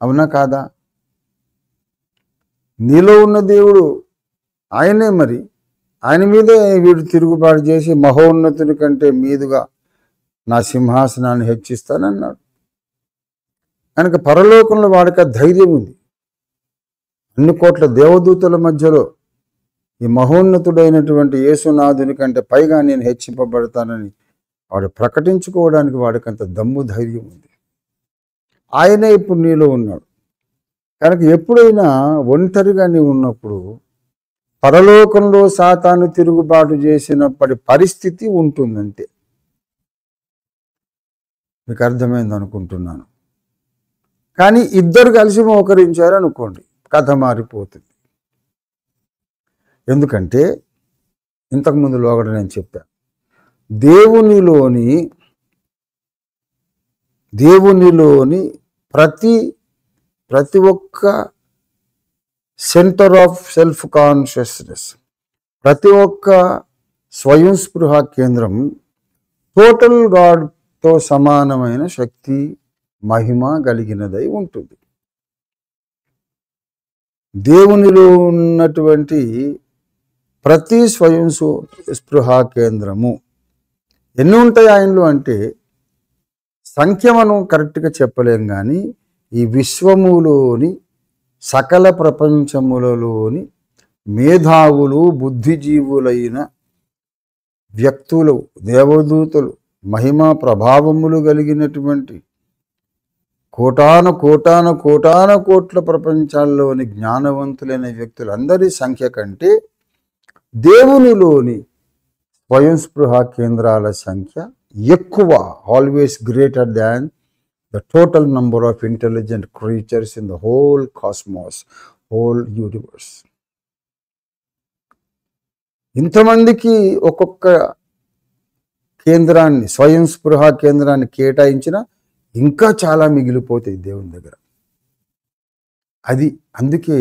అవునా కాదా? నీలో ఉన్న దేవుడు ఆయనే, మరి ఆయన మీదే వీడు తిరుగుబాటు చేసి మహోన్నతుని కంటే మీదుగా నా సింహాసనాన్ని హెచ్చిస్తానన్నాడు. కనుక పరలోకంలో వాడికి ధైర్యం ఉంది. అన్ని కోట్ల దేవదూతల మధ్యలో ఈ మహోన్నతుడైనటువంటి యేసునాథుని కంటే పైగా నేను హెచ్చింపబడతానని వాడు ప్రకటించుకోవడానికి వాడికంత దమ్ము ధైర్యం ఉంది. ఆయనే ఇప్పుడు నీలో ఉన్నాడు. కనుక ఎప్పుడైనా ఒంటరిగా నీవు ఉన్నప్పుడు పరలోకంలో సాతాను తిరుగుబాటు చేసినప్పటి పరిస్థితి ఉంటుందంతే. మీకు అర్థమైంది అనుకుంటున్నాను. కానీ ఇద్దరు కలిసి మోకరించారు అనుకోండి, కథ మారిపోతుంది. ఎందుకంటే ఇంతకుముందులో ఒకటి నేను చెప్పాను, దేవునిలోని ప్రతి ఒక్క సెంటర్ ఆఫ్ సెల్ఫ్ కాన్షియస్నెస్, ప్రతి ఒక్క స్వయంస్పృహ కేంద్రం టోటల్ గాడ్తో సమానమైన శక్తి మహిమ కలిగినదై ఉంటుంది. దేవునిలో ఉన్నటువంటి ప్రతి స్వయంస్పృహ కేంద్రము ఎన్ని ఉంటాయి ఆయనలో అంటే సంఖ్య మనం కరెక్ట్గా చెప్పలేం, కానీ ఈ విశ్వములోని సకల ప్రపంచములలోని మేధావులు, బుద్ధిజీవులైన వ్యక్తులు, దేవదూతలు, మహిమా ప్రభావములు కలిగినటువంటి కోటాన కోట్ల ప్రపంచాల్లోని జ్ఞానవంతులైన వ్యక్తులందరి సంఖ్య కంటే దేవునిలోని స్వయంస్పృహ కేంద్రాల సంఖ్య ఎక్కువ, always greater than the total number of intelligent creatures in the whole cosmos, whole universe. ఇంతమందికి ఒక్కొక్క కేంద్రాన్ని, స్వయంస్పృహ కేంద్రాన్ని కేటాయించిన ఇంకా చాలా మిగిలిపోతాయి దేవుని దగ్గర. అందుకే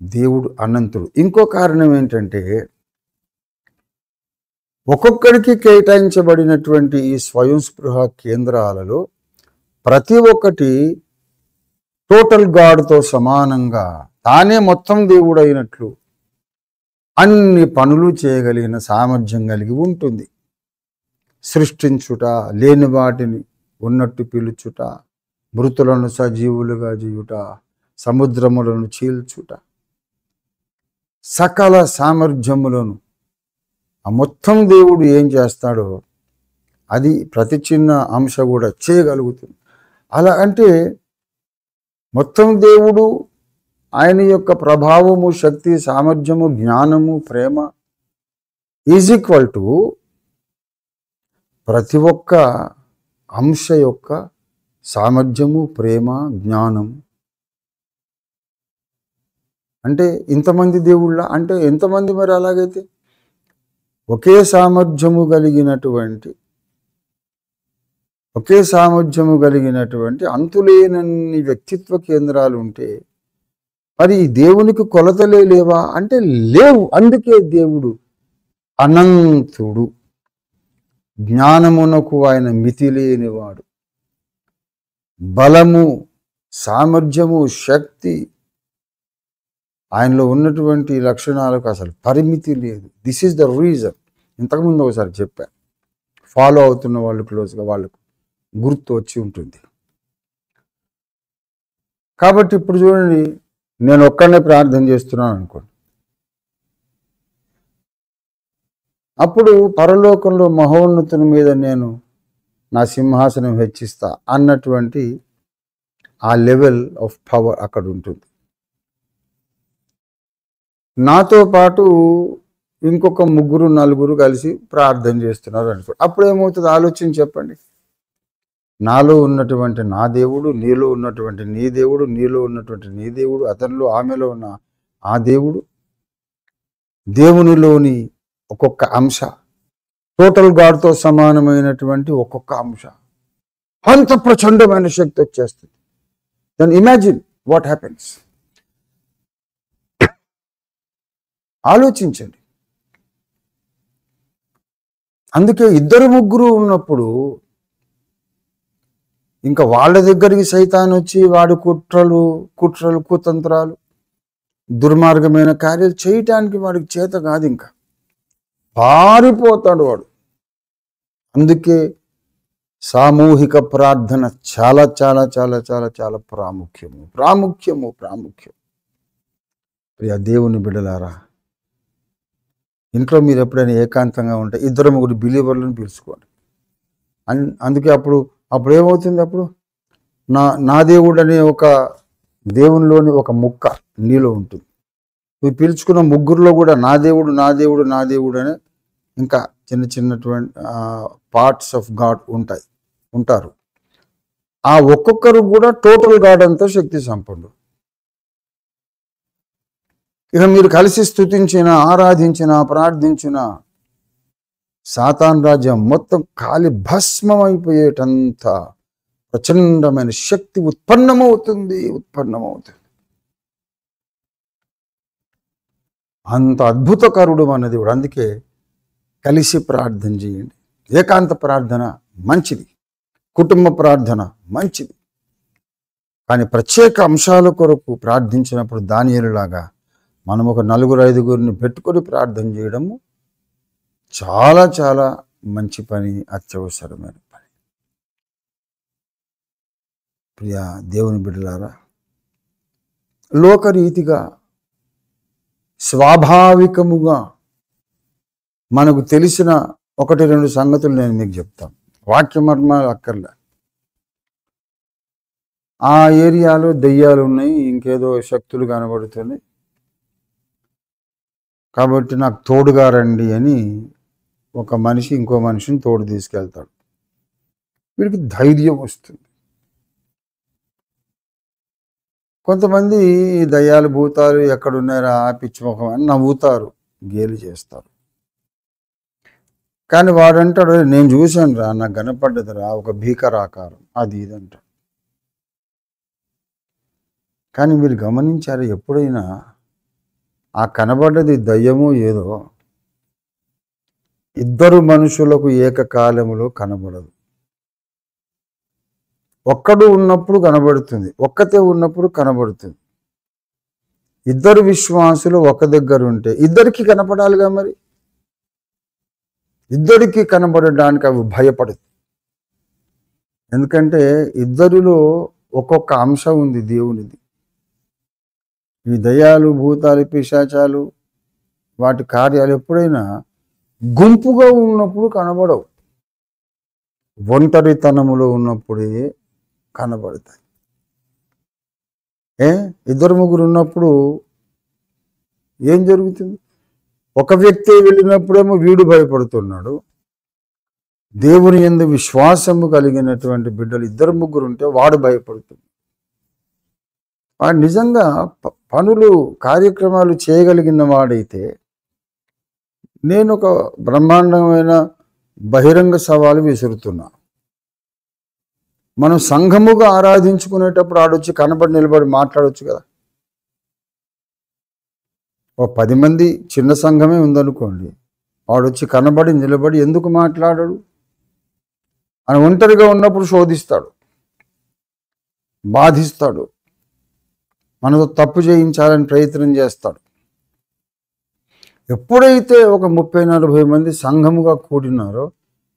దేవుడు అనంతుడు. ఇంకో కారణం ఏంటంటే ఒక్కొక్కడికి కేటాయించబడినటువంటి ఈ స్వయంస్పృహ కేంద్రాలలో ప్రతి ఒక్కటి టోటల్ గాడ్తో సమానంగా తానే మొత్తం దేవుడు అయినట్లు అన్ని పనులు చేయగలిగిన సామర్థ్యం కలిగి ఉంటుంది. సృష్టించుట, లేని వాటిని ఉన్నట్టు పిలుచుట, మృతులను సజీవులుగా చేయుట, సముద్రములను చీల్చుట, సకల సామర్థ్యములను ఆ మొత్తం దేవుడు ఏం చేస్తాడో అది ప్రతి చిన్న అంశ కూడా చేయగలుగుతుంది. అలా అంటే మొత్తం దేవుడు, ఆయన యొక్క ప్రభావము, శక్తి, సామర్థ్యము, జ్ఞానము, ప్రేమ ఈజ్ ఈక్వల్ టు ప్రతి ఒక్క అంశ యొక్క సామర్థ్యము, ప్రేమ, జ్ఞానము. అంటే ఇంతమంది దేవుళ్ళ అంటే ఎంతమంది మరి అలాగైతే? ఒకే సామర్థ్యము కలిగినటువంటి అంతులేనన్ని వ్యక్తిత్వ కేంద్రాలు ఉంటే మరి ఈ దేవునికి కొలతలే లేవా అంటే లేవు. అందుకే దేవుడు అనంతుడు, జ్ఞానమునకు ఆయన మితి లేనివాడు, బలము, సామర్థ్యము, శక్తి, ఆయనలో ఉన్నటువంటి లక్షణాలకు అసలు పరిమితి లేదు. This is the reason. ఇంతకుముందు ఒకసారి చెప్పాను, ఫాలో అవుతున్న వాళ్ళు క్లోజ్గా వాళ్ళకు గుర్తు వచ్చి ఉంటుంది. కాబట్టి ఇప్పుడు చూడండి, నేను ఒక్కడనే ప్రార్థన చేస్తున్నాను అనుకోండి, అప్పుడు పరలోకంలో మహోన్నతుని మీద నేను నా సింహాసనం హెచ్చిస్తా అన్నటువంటి ఆ లెవెల్ ఆఫ్ పవర్ అక్కడ ఉంటుంది. నాతో పాటు ఇంకొక 3-4 కలిసి ప్రార్థన చేస్తున్నారు అనుకోండి, అప్పుడు ఏమవుతుంది ఆలోచించి చెప్పండి. నాలో ఉన్నటువంటి నా దేవుడు, నీలో ఉన్నటువంటి నీ దేవుడు, నీలో ఉన్నటువంటి నీ దేవుడు, అతనిలో ఆమెలో ఉన్న ఆ దేవుడు, దేవునిలోని ఒక్కొక్క అంశ, టోటల్ గాడ్తో సమానమైనటువంటి ఒక్కొక్క అంశ, అంత ప్రచండమైన శక్తి వచ్చేస్తుంది. Then imagine what happens. ఆలోచించండి. అందుకే 2-3 ఉన్నప్పుడు ఇంకా వాళ్ళ దగ్గరికి సైతాన్ వచ్చి వాడి కుట్రలు కుతంత్రాలు, దుర్మార్గమైన కార్యాలు చేయటానికి వాడికి చేత కాదు, ఇంకా పారిపోతాడు వాడు. అందుకే సామూహిక ప్రార్థన చాలా చాలా చాలా చాలా చాలా ప్రాముఖ్యము. ప్రియ దేవుని బిడ్డలారా, ఇంట్లో మీరు ఎప్పుడైనా ఏకాంతంగా ఉంటే 2-3 బిలీవర్లను పిలుచుకోండి. అందుకే అప్పుడు ఏమవుతుంది, అప్పుడు నా దేవుడు అనే ఒక దేవునిలోని ఒక ముక్క నీలో ఉంటుంది. నువ్వు పిలుచుకున్న 3లో కూడా నా దేవుడు అనే ఇంకా చిన్నటువంటి పార్ట్స్ ఆఫ్ గాడ్ ఉంటారు. ఆ ఒక్కొక్కరు కూడా టోటల్ గాడ్ అంతా శక్తి సంపన్నుడు. ఇక మీరు కలిసి స్తుతించిన, ఆరాధించిన, ప్రార్థించిన సాతాన్ రాజ్యం మొత్తం కాలి భస్మమైపోయేటంత ప్రచండమైన శక్తి ఉత్పన్నమవుతుంది. అంత అద్భుతకరుడు మన దేవుడు. అందుకే కలిసి ప్రార్థన చేయండి. ఏకాంత ప్రార్థన మంచిది, కుటుంబ ప్రార్థన మంచిది, కానీ ప్రత్యేక అంశాల కొరకు ప్రార్థించినప్పుడు దానియేలులాగా మనం ఒక 4-5 పెట్టుకొని ప్రార్థన చేయడము చాలా చాలా మంచి పని, అత్యవసరమైన పని. ప్రియ దేవుని బిడ్డలారా, లోకరీతిగా స్వాభావికముగా మనకు తెలిసిన 1-2 సంగతులు నేను మీకు చెప్తాను. వాక్యమర్మాలు అక్కర్లే. ఆ ఏరియాలో దెయ్యాలు ఉన్నాయి, ఇంకేదో శక్తులు కనబడుతున్నాయి, కాబట్టి నాకు తోడుగా రండి అని ఒక మనిషి ఇంకో మనిషిని తోడు తీసుకెళ్తాడు. వీడికి ధైర్యం వస్తుంది. కొంతమంది దయ్యాలు భూతాలు ఎక్కడున్నారా పిచ్చిముఖం అని నవ్వుతారు, గేలి చేస్తారు. కానీ వాడంటాడు, నేను చూశాను రా, నాకు కనపడ్డదిరా ఒక భీకరాకారం, అది ఇదంటాడు. కానీ మీరు గమనించారు ఎప్పుడైనా ఆ కనబడ్డది దయ్యమో ఏదో 2 మనుషులకు ఏకకాలములో కనబడదు. ఒక్కడు ఉన్నప్పుడు కనబడుతుంది, ఒక్కతే ఉన్నప్పుడు కనబడుతుంది. 2 విశ్వాసులు ఒక దగ్గర ఉంటే ఇద్దరికి కనపడాలిగా. మరి ఇద్దరికి కనబడడానికి అవి భయపడదు. ఎందుకంటే ఇద్దరిలో ఒక్కొక్క అంశం ఉంది దేవునిది. ఈ దయ్యాలు, భూతాలు, పిశాచాలు వాటి కార్యాలు ఎప్పుడైనా గుంపుగా ఉన్నప్పుడు కనబడవు, ఒంటరితనములో ఉన్నప్పుడే కనబడతాయి. 2-3 ఉన్నప్పుడు ఏం జరుగుతుంది? ఒక వ్యక్తి వెళ్ళినప్పుడేమో వీడు భయపడుతున్నాడు. దేవుని యందు విశ్వాసము కలిగినటువంటి బిడ్డలు 2-3 ఉంటే వాడు భయపడుతుంది. వాడు నిజంగా పనులు కార్యక్రమాలు చేయగలిగిన వాడైతే నేను ఒక బ్రహ్మాండమైన బహిరంగ సవాలు విసురుతున్నా. మనం సంఘముగా ఆరాధించుకునేటప్పుడు ఆడొచ్చి కనబడి నిలబడి మాట్లాడవచ్చు కదా. ఒక 10 మంది చిన్న సంఘమే ఉందనుకోండి, వాడొచ్చి కనబడి నిలబడి ఎందుకు మాట్లాడడు? అని ఒంటరిగా ఉన్నప్పుడు శోధిస్తాడు, బాధిస్తాడు, మనతో తప్పు చేయించాలని ప్రయత్నం చేస్తాడు. ఎప్పుడైతే ఒక 30-40 మంది సంఘముగా కూడినారో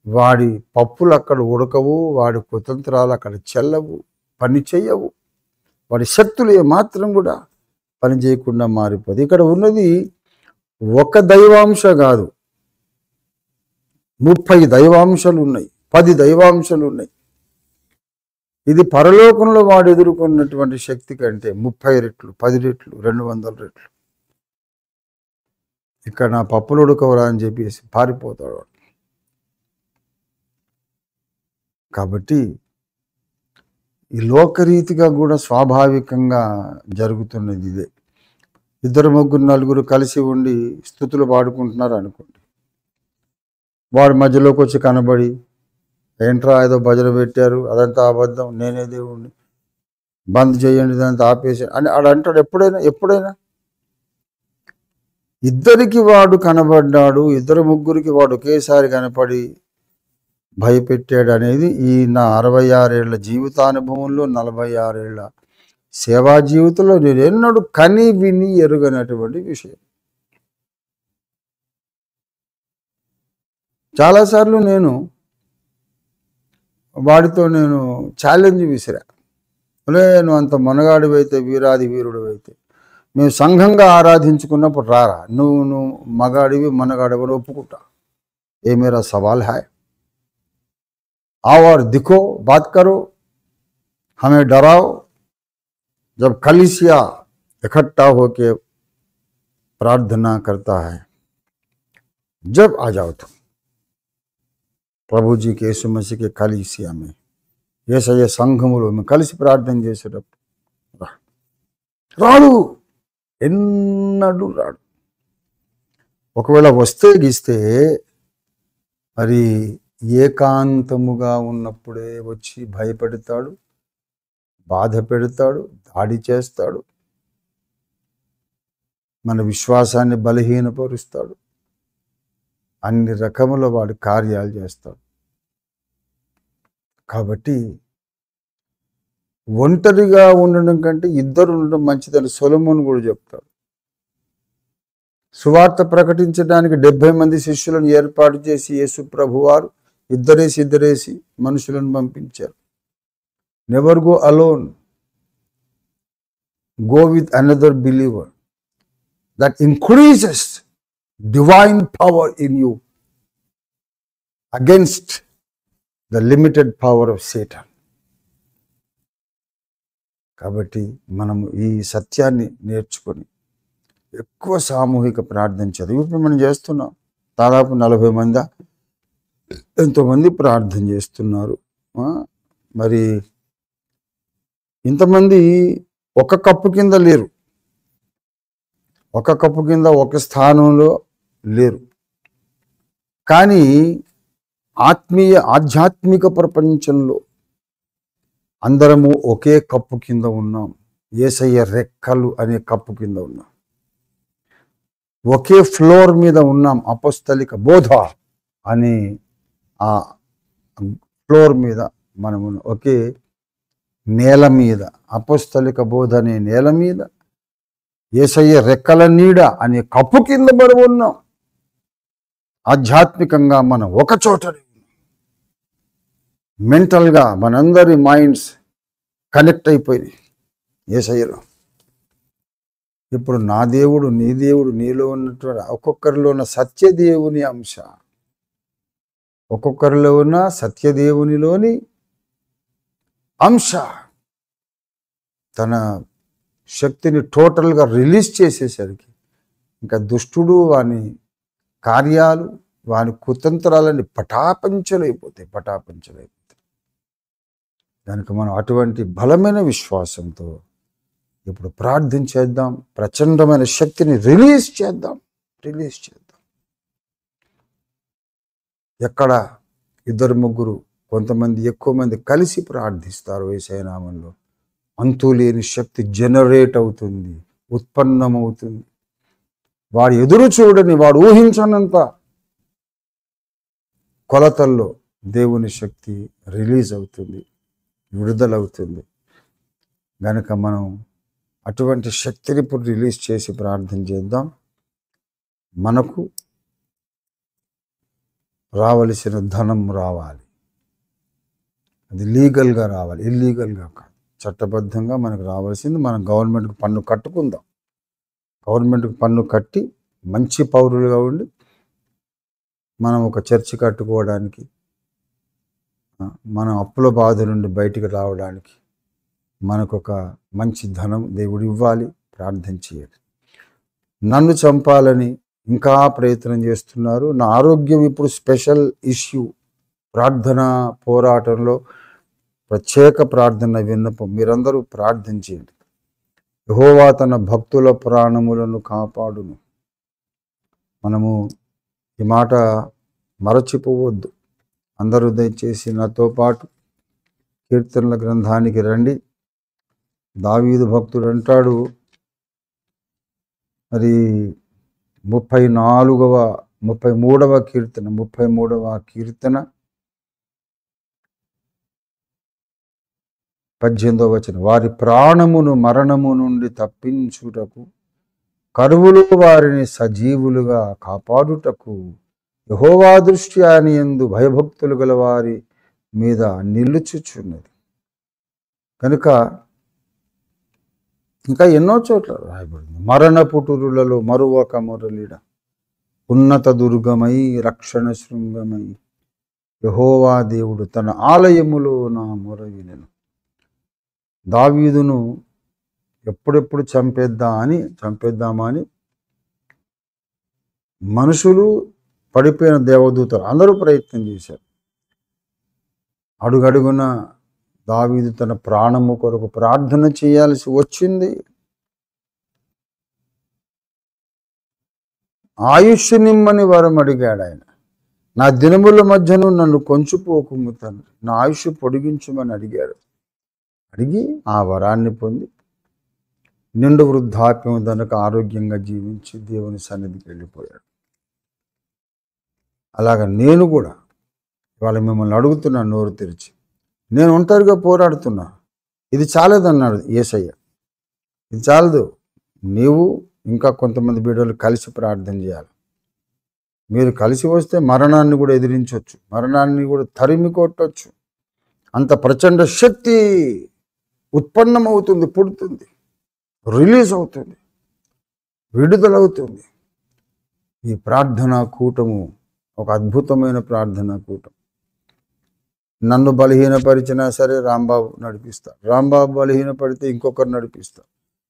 వాడి పప్పులు అక్కడ ఉడకవు, వాడి కుతంత్రాలు అక్కడ చెల్లవు, పని చెయ్యవు, వాడి శక్తులు ఏమాత్రం కూడా పని చేయకుండా మారిపోదు. ఇక్కడ ఉన్నది ఒక దైవాంశ కాదు, 30 దైవాంశాలు ఉన్నాయి, 10 దైవాంశాలు ఉన్నాయి. ఇది పరలోకంలో వాడు ఎదుర్కొన్నటువంటి శక్తి కంటే 30 రెట్లు, 10 రెట్లు, 200 రెట్లు. ఇక్కడ నా పప్పులు ఉడకవరా అని చెప్పేసి పారిపోతాడు. కాబట్టి ఈ లోకరీతిగా కూడా స్వాభావికంగా జరుగుతున్నది ఇదే. 2, 3, 4 కలిసి ఉండి స్తుతులు పాడుకుంటున్నారు అనుకోండి, వాడు మధ్యలోకి వచ్చి కనబడి ఏంట్రా ఏదో భజన పెట్టారు, అదంతా అబద్ధం, నేనే దేవుణ్ణి, బంద్ చేయండి, ఇదంతా ఆపేసి అని ఆడు అంటాడు. ఎప్పుడైనా ఇద్దరికి వాడు కనబడ్డాడు, 2, 3కి వాడు ఒకేసారి కనపడి భయపెట్టాడు అనేది ఈ నా 66 ఏళ్ల జీవితానుభవంలో, 46 ఏళ్ల సేవా జీవితంలో నేను ఎన్నడూ కని విని ఎరుగనటువంటి విషయం. చాలాసార్లు నేను వాడితో ఛాలెంజ్ విసిరా. నువ్వు అంత మొనగాడివైతే, వీరాది వీరుడు అయితే మేము సంఘంగా ఆరాధించుకున్నప్పుడు రారా, నువ్వు మగాడివి మనగాడివి ఒప్పుకుంటా, ఏ మేరా సవాల్ హై, आओ और दिखो, बात करो, हमें डराओ. जब कलीसिया इकट्ठा होके प्रार्थना करता है, जब आ जाओ तुम प्रभु जी के यीशु मसीह के कलीसिया में, ये సంఘములో మేము కలిసి ప్రార్థన చేసేటప్పుడు రాడు, ఎన్నడూ రాడు. ఒకవేళ వస్తే గీస్తే మరి ఏకాంతముగా ఉన్నప్పుడే వచ్చి భయపెడతాడు, బాధ పెడతాడు, దాడి చేస్తాడు, మన విశ్వాసాన్ని బలహీనపరుస్తాడు, అన్ని రకముల వాడి కార్యాలు చేస్తాడు. కాబట్టి ఒంటరిగా ఉండడం కంటే ఇద్దరు ఉండడం మంచిదని సొలొమోను కూడా చెప్తాడు. సువార్త ప్రకటించడానికి 70 మంది శిష్యులను ఏర్పాటు చేసి యేసు ప్రభువారు ఇద్దరేసి మనుషులను పంపించారు. Never go alone, go with another believer, that increases divine power in you against the limited power of Satan. కాబట్టి మనము ఈ సత్యాన్ని నేర్చుకొని ఎక్కువ సామూహిక ప్రార్థన చదివి ఇప్పుడు మనం చేస్తున్నాం. దాదాపు 40 మంది ఎంతోమంది ప్రార్థన చేస్తున్నారు. మరి ఇంతమంది ఒక కప్పు కింద లేరు, ఒక కప్పు కింద ఒక స్థానంలో లేరు, కానీ ఆధ్యాత్మిక ప్రపంచంలో అందరము ఒకే కప్పు కింద ఉన్నాం. యేసయ్య రెక్కలు అనే కప్పు కింద ఉన్నాం, ఒకే ఫ్లోర్ మీద ఉన్నాం. అపోస్తలిక బోధ అనే ఆ ఫ్లోర్ మీద మనము ఒకే నేల మీద, అపోస్తలిక బోధ అనే నేల మీద యేసయ్య రెక్కల నీడ అనే కప్పు కింద మనం ఉన్నాం. ఆధ్యాత్మికంగా మనం ఒక చోటనే ఉన్నాం. మెంటల్గా మనందరి మైండ్స్ కనెక్ట్ అయిపోయినాయి యేసయ్యలో. ఇప్పుడు నా దేవుడు, నీ దేవుడు, నీలో ఉన్నటువంటి ఒక్కొక్కరిలో ఉన్న సత్యదేవుని అంశ, ఒక్కొక్కరిలో ఉన్న సత్యదేవునిలోని అంశ తన శక్తిని టోటల్గా రిలీజ్ చేసేసరికి ఇంకా దుష్టుడు వాని కార్యాలు, వాని కుతంత్రాలన్నీ పటాపంచలైపోతాయి. దానికి మనం అటువంటి బలమైన విశ్వాసంతో ఇప్పుడు ప్రార్థన చేద్దాం, ప్రచండమైన శక్తిని రిలీజ్ చేద్దాం. ఎక్కడ ఇద్దరు ముగ్గురు కొంతమంది ఎక్కువ మంది కలిసి ప్రార్థిస్తారు యేసయ్య నామములో, అంతులేని శక్తి జనరేట్ అవుతుంది, ఉత్పన్నమవుతుంది. వాడు ఎదురు చూడని, వాడు ఊహించనంత కొలతల్లో దేవుని శక్తి రిలీజ్ అవుతుంది, విడుదలవుతుంది. కనుక మనం అటువంటి శక్తిని ఇప్పుడు రిలీజ్ చేసి ప్రార్థన చేద్దాం. మనకు రావలసిన ధనం రావాలి. అది లీగల్గా రావాలి, ఇల్లీగల్గా కాదు. చట్టబద్ధంగా మనకు రావాల్సింది. మనం గవర్నమెంట్కి పన్ను కట్టుకుందాం. గవర్నమెంట్కి పన్ను కట్టి మంచి పౌరులుగా ఉండి మనం ఒక చర్చి కట్టుకోవడానికి, మనం అప్పుల బాధ నుండి బయటికి రావడానికి మనకు ఒక మంచి ధనం దేవుడు ఇవ్వాలి. ప్రార్థన చేయాలి. నన్ను చంపాలని ఇంకా ప్రయత్నం చేస్తున్నారు. నా ఆరోగ్యం ఇప్పుడు స్పెషల్ ఇష్యూ. ప్రార్థన పోరాటంలో ప్రత్యేక ప్రార్థన విన్నపం. మీరందరూ ప్రార్థన చేయండి. యెహోవా తన భక్తుల ప్రాణములను కాపాడును. మనము ఈ మాట మరచిపోవద్దు. అందరూ దయచేసి నాతో పాటు కీర్తనల గ్రంథానికి రండి. దావీదు భక్తుడు అంటాడు, మరి 33వ కీర్తన 18వ వచనం, వారి ప్రాణమును మరణము నుండి తప్పించుటకు, కరువులు వారిని సజీవులుగా కాపాడుటకు యెహోవా దృష్టి ఆయన యందు భయభక్తులు గల వారి మీద నిలుచుచున్నది. కనుక ఇంకా ఎన్నో చోట్ల రాయబడింది, మరణ పుటురులలో మరువక మొరలిడ, ఉన్నత దుర్గమై రక్షణ శృంగమై యెహోవా దేవుడు తన ఆలయములో నా మొర వినెను. దావీదును ఎప్పుడెప్పుడు చంపేద్దామా అని మనుషులు, పడిపోయిన దేవదూతలు అందరూ ప్రయత్నం చేశారు. అడుగడుగున దావీదు తన ప్రాణము కొరకు ప్రార్థన చేయాల్సి వచ్చింది. ఆయుష్ నిమ్మని వరం అడిగాడు ఆయన. నా దినముల మధ్యను నన్ను కొంచుపోకుము తండ్రి, నా ఆయుష్ పొడిగించమని అడిగాడు. అడిగి ఆ వరాన్ని పొంది నిండు వృద్ధాప్యం తనకు ఆరోగ్యంగా జీవించి దేవుని సన్నిధికి వెళ్ళిపోయాడు. అలాగా నేను కూడా ఇవాళ మిమ్మల్ని అడుగుతున్నాను నోరు తెరిచి. నేను ఒంటరిగా పోరాడుతున్నా, ఇది చాలేదన్నాడు యేసయ్య. ఇది చాలదు, నీవు ఇంకా కొంతమంది బిడ్డలు కలిసి ప్రార్థన చేయాలి. మీరు కలిసి వస్తే మరణాన్ని కూడా ఎదిరించవచ్చు, మరణాన్ని కూడా తరిమి కొట్టవచ్చు. అంత ప్రచండ శక్తి ఉత్పన్నమవుతుంది, పుడుతుంది, రిలీజ్ అవుతుంది, విడుదలవుతుంది. ఈ ప్రార్థనా కూటము ఒక అద్భుతమైన ప్రార్థనా కూటం. నన్ను బలహీనపరిచినా సరే రాంబాబు నడిపిస్తా, రాంబాబు బలహీనపడితే ఇంకొకరు నడిపిస్తా,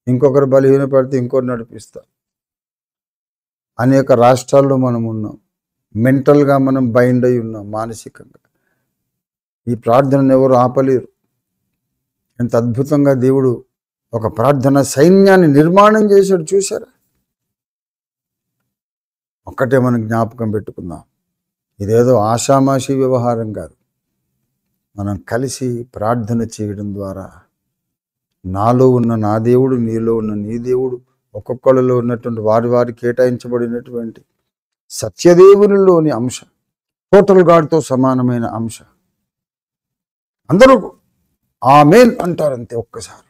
ఇంకొకరు బలహీనపడితే ఇంకొకరు నడిపిస్తా. అనేక రాష్ట్రాల్లో మనం ఉన్నాం, మెంటల్గా మనం బైండ్ అయి ఉన్నాం, మానసికంగా. ఈ ప్రార్థనను ఎవరు ఆపలేరు. ఎంత అద్భుతంగా దేవుడు ఒక ప్రార్థన సైన్యాన్ని నిర్మాణం చేశాడు చూసారా. ఒక్కటే మనం జ్ఞాపకం పెట్టుకుందాం, ఇదేదో ఆషామాషి వ్యవహారం కాదు. మనం కలిసి ప్రార్థన చేయడం ద్వారా నాలో ఉన్న నా దేవుడు, నీలో ఉన్న నీ దేవుడు, ఒక్కొక్కళ్ళలో ఉన్నటువంటి వారి కేటాయించబడినటువంటి సత్యదేవునిలోని అంశ, టోటల్ గాడ్తో సమానమైన అంశ, అందరూ ఆమేన్ అంటారంతే ఒక్కసారి.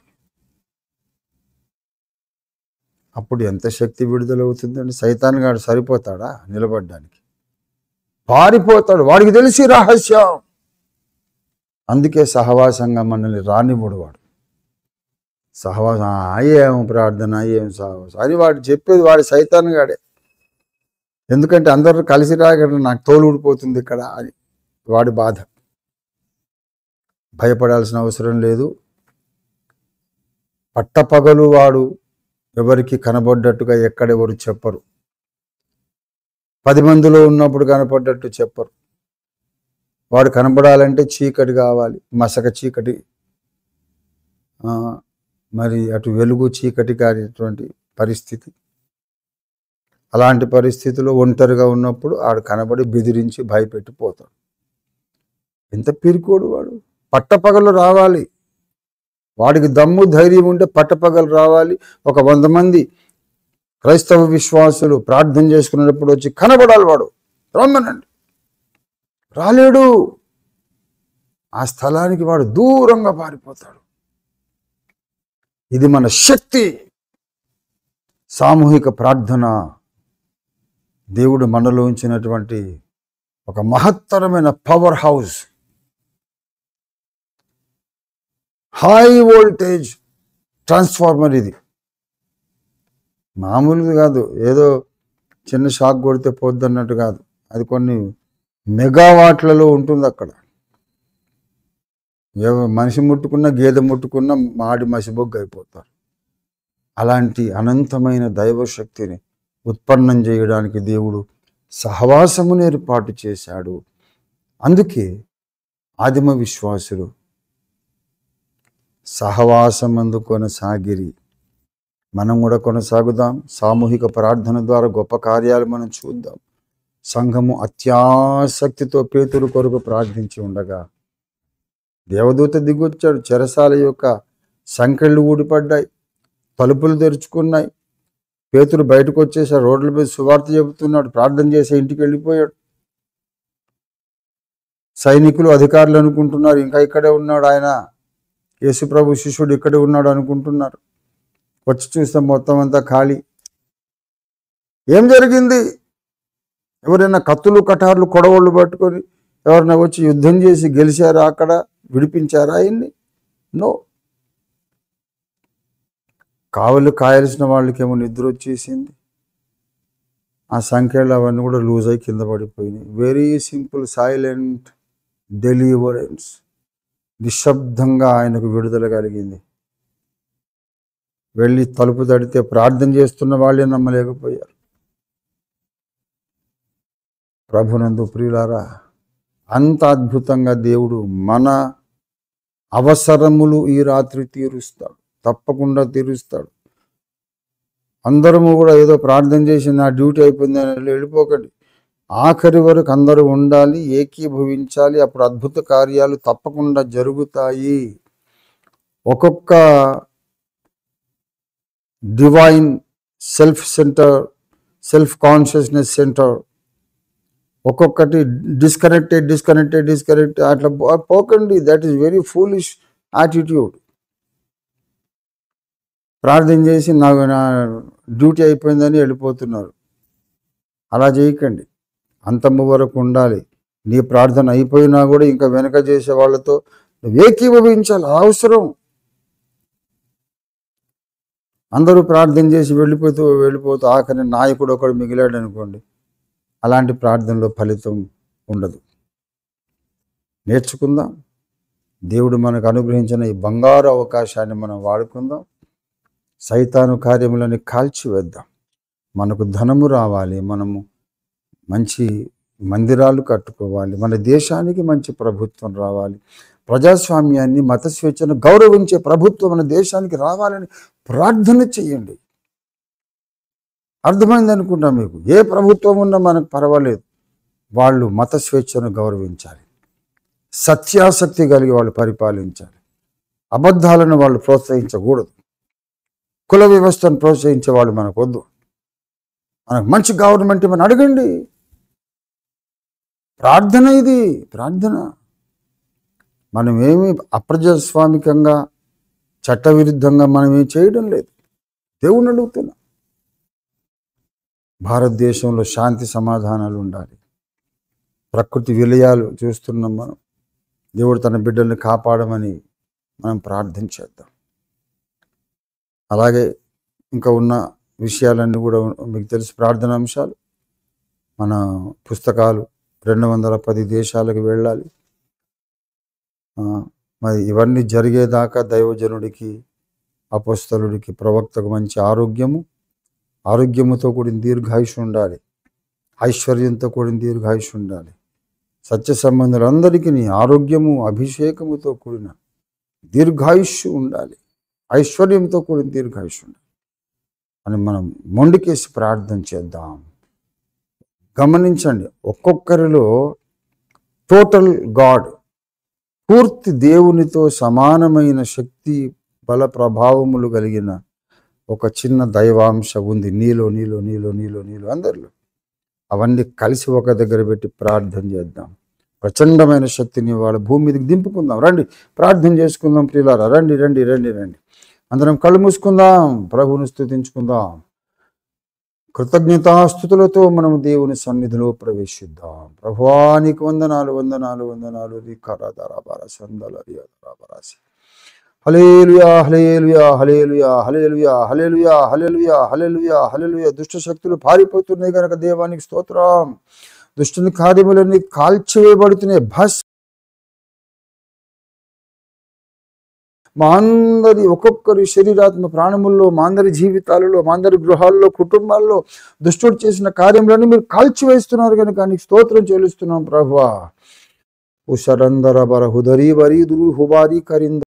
అప్పుడు ఎంత శక్తి విడుదలవుతుందండి. సైతాన్ గాడు సరిపోతాడా నిలబడ్డానికి? పారిపోతాడు. వాడికి తెలిసి రహస్యం. అందుకే సహవాసంగా మనల్ని రానివ్వడు వాడు. సహవాసం ఏం ప్రార్థన, ఏం సహవాసం అని వాడు చెప్పేది వాడి సైతాన్ గాడే. ఎందుకంటే అందరూ కలిసి రాగలరు, నాకు తోలు ఊడిపోతుంది ఇక్కడ అని వాడి బాధ. భయపడాల్సిన అవసరం లేదు. పట్టపగలు వాడు ఎవరికి కనబడ్డట్టుగా ఎక్కడెవరు చెప్పరు. 10 మందిలో ఉన్నప్పుడు కనపడ్డట్టు చెప్పరు. వాడు కనబడాలంటే చీకటి కావాలి, మసక చీకటి. మరి అటు వెలుగు చీకటి కానిటువంటి పరిస్థితి. అలాంటి పరిస్థితిలో ఒంటరిగా ఉన్నప్పుడు ఆడు కనబడి బెదిరించి భయపెట్టిపోతాడు. ఎంత పిరికోడు వాడు. పట్టపగలు రావాలి, వాడికి దమ్ము ధైర్యం ఉంటే పట్టపగలు రావాలి. ఒక 100 మంది క్రైస్తవ విశ్వాసులు ప్రార్థన చేసుకునేటప్పుడు వచ్చి కనబడాలి, వాడు రమ్మనండి. రాలేడు. ఆ స్థలానికి వాడు దూరంగా పారిపోతాడు. ఇది మన శక్తి. సామూహిక ప్రార్థన దేవుడు మనలో ఉంచినటువంటి ఒక మహత్తరమైన power house, high voltage transformer. ఇది మామూలుగా కాదు, ఏదో చిన్న షాక్ కొడితే పోద్ది అన్నట్టు కాదు. అది కొన్ని మెగావాట్లలో ఉంటుంది అక్కడ. మనిషి ముట్టుకున్న గేదె ముట్టుకున్న మాడి మసిబొగ్గు అయిపోతారు. అలాంటి అనంతమైన దైవశక్తిని ఉత్పన్నం చేయడానికి దేవుడు సహవాసమును ఏర్పాటు చేశాడు. అందుకే ఆదిమ విశ్వాసులు సహవాసమందు కొనసాగిరి. మనం కూడా కొనసాగుదాం. సామూహిక ప్రార్థన ద్వారా గొప్ప కార్యాలు మనం చూద్దాం. సంఘము అత్యాసక్తితో పేతురు కొరకు ప్రార్థించి ఉండగా దేవదూత దిగొచ్చాడు. చెరసాల యొక్క సంకెళ్ళు ఊడిపడ్డాయి, తలుపులు తెరుచుకున్నాయి. పేతురు బయటకు వచ్చేసాడు, రోడ్ల మీద సువార్త చెబుతున్నాడు, ప్రార్థన చేసే ఇంటికి వెళ్ళిపోయాడు. సైనికులు అధికారులు అనుకుంటున్నారు ఇంకా ఇక్కడే ఉన్నాడు ఆయన, యేసుప్రభు శిష్యుడు ఇక్కడే ఉన్నాడు అనుకుంటున్నారు. వచ్చి చూస్తే మొత్తం అంతా ఖాళీ. ఏం జరిగింది? ఎవరైనా కత్తులు కటార్లు కొడవళ్ళు పట్టుకొని ఎవరైనా వచ్చి యుద్ధం చేసి గెలిచారా? అక్కడ విడిపించారా ఆయన్ని? నో. కావలు కాయాల్సిన వాళ్ళకేమో నిద్ర వచ్చేసింది. ఆ సంఖ్యలు అవన్నీ కూడా లూజ్ అయి కింద పడిపోయినాయి. Very simple, silent deliverance. నిశ్శబ్దంగా ఆయనకు విడుదల కలిగింది. వెళ్ళి తలుపు తడితే ప్రార్థన చేస్తున్న వాళ్ళే నమ్మలేకపోయారు. ప్రభునందు ప్రియులారా, అంత అద్భుతంగా దేవుడు మన అవసరములు ఈ రాత్రి తీరుస్తాడు, తప్పకుండా తీరుస్తాడు. అందరము కూడా ఏదో ప్రార్థన చేసి నా డ్యూటీ అయిపోయిందని వెళ్ళిపోకండి. ఆఖరి వరకు అందరూ ఉండాలి, ఏకీభవించాలి. అప్పుడు అద్భుత కార్యాలు తప్పకుండా జరుగుతాయి. ఒక్కొక్క డివైన్ సెల్ఫ్ కాన్షియస్నెస్ సెంటర్ ఒక్కొక్కటి డిస్కనెక్టెడ్ అట్లా పోకండి. That is very foolish attitude. ప్రార్థన చేసి నా డ్యూటీ అయిపోయిందని వెళ్ళిపోతున్నారు. అలా చేయకండి. అంతము వరకు ఉండాలి. నీ ప్రార్థన అయిపోయినా కూడా ఇంకా వెనక చేసే వాళ్ళతో ఏకీభవించాలి. అవసరం. అందరూ ప్రార్థన చేసి వెళ్ళిపోతూ ఆఖరి నాయకుడు ఒకడు మిగిలాడు అనుకోండి, అలాంటి ప్రార్థనలో ఫలితం ఉండదు. నేర్చుకుందాం. దేవుడు మనకు అనుగ్రహించిన ఈ బంగారు అవకాశాన్ని మనం వాడుకుందాం. సైతాను కార్యములని కాల్చివేద్దాం. మనకు ధనము రావాలి, మనము మంచి మందిరాలు కట్టుకోవాలి, మన దేశానికి మంచి ప్రభుత్వం రావాలి, ప్రజాస్వామ్యాన్ని మత స్వేచ్ఛను గౌరవించే ప్రభుత్వం మన దేశానికి రావాలని ప్రార్థన చేయండి. అర్థమైంది అనుకుంటా మీకు. ఏ ప్రభుత్వం ఉన్నా మనకు పర్వాలేదు, వాళ్ళు మత స్వేచ్ఛను గౌరవించాలి, సత్యాసక్తి కలిగి వాళ్ళు పరిపాలించాలి, అబద్ధాలను వాళ్ళు ప్రోత్సహించకూడదు, కుల వ్యవస్థను ప్రోత్సహించే వాళ్ళు మనకు వద్దు. మనకు మంచి గవర్నమెంట్ మనం అడగండి. ప్రార్థన ఇది, ప్రార్థన. మనమేమి అప్రజాస్వామికంగా చట్టవిరుద్ధంగా మనమేం చేయడం లేదు. దేవుణ్ణి అడుగుతున్నాం. భారతదేశంలో శాంతి సమాధానాలు ఉండాలి. ప్రకృతి విలయాలు చూస్తున్నాం మనం. దేవుడు తన బిడ్డల్ని కాపాడమని మనం ప్రార్థన చేద్దాం. అలాగే ఇంకా ఉన్న విషయాలన్నీ కూడా మీకు తెలుసు. ప్రార్థన అంశాలు, మన పుస్తకాలు 210 దేశాలకు వెళ్ళాలి. మరి ఇవన్నీ జరిగేదాకా దైవజనుడికి, అపోస్తలుడికి, ప్రవక్తకు మంచి ఆరోగ్యముతో కూడిన దీర్ఘాయుష్ ఉండాలి, ఐశ్వర్యంతో కూడిన దీర్ఘాయుష్ ఉండాలి. సత్య సంబంధులందరికీ ఆరోగ్యము, అభిషేకముతో కూడిన దీర్ఘాయుష్ ఉండాలి. ఐశ్వర్యంతో కూడిన దీర్ఘాయుష్యుడు అని మనం మొండికేసి ప్రార్థన చేద్దాం. గమనించండి, ఒక్కొక్కరిలో టోటల్ గాడ్, పూర్తి దేవునితో సమానమైన శక్తి బల ప్రభావములు కలిగిన ఒక చిన్న దైవాంశ ఉంది నీలో నీలో నీలో నీలో నీలో అందరిలో. అవన్నీ కలిసి ఒక దగ్గర పెట్టి ప్రార్థన చేద్దాం. ప్రచండమైన శక్తిని వాళ్ళ భూమి మీదకి దింపుకుందాం. రండి ప్రార్థన చేసుకుందాం ప్రియులారా, రండి రండి రండి రండి. అందరం కళ్ళు మూసుకుందాం, ప్రభువుని స్తుతించుకుందాం. కృతజ్ఞతాస్తుతులతో మనం దేవుని సన్నిధిలో ప్రవేశిద్దాం. ప్రభువా నీకు వందనాలు వందనాలు వందనాలు. హల్లెలూయా హల్లెలూయా హల్లెలూయా హల్లెలూయా హల్లెలూయా హల్లెలూయా హల్లెలూయా హల్లెలూయా. దుష్ట శక్తులు పారిపోతున్నాయి కనుక దేవానికి స్తోత్రం. దుష్టుని కార్యములన్నీ కాల్చివేయబడుతున్నాయి. మా అందరి ఒక్కొక్కరి శరీరాత్మ ప్రాణముల్లో, మా అందరి జీవితాలలో, మా అందరి గృహాల్లో, కుటుంబాల్లో దుష్టుడు చేసిన కార్యములన్నీ మీరు కాల్చివేస్తున్నారు కనుక నీకు స్తోత్రం చెల్లిస్తున్నాం ప్రభువా. ఉషరందర బర హుదరీ వరీ దురు హుబారీ కరింద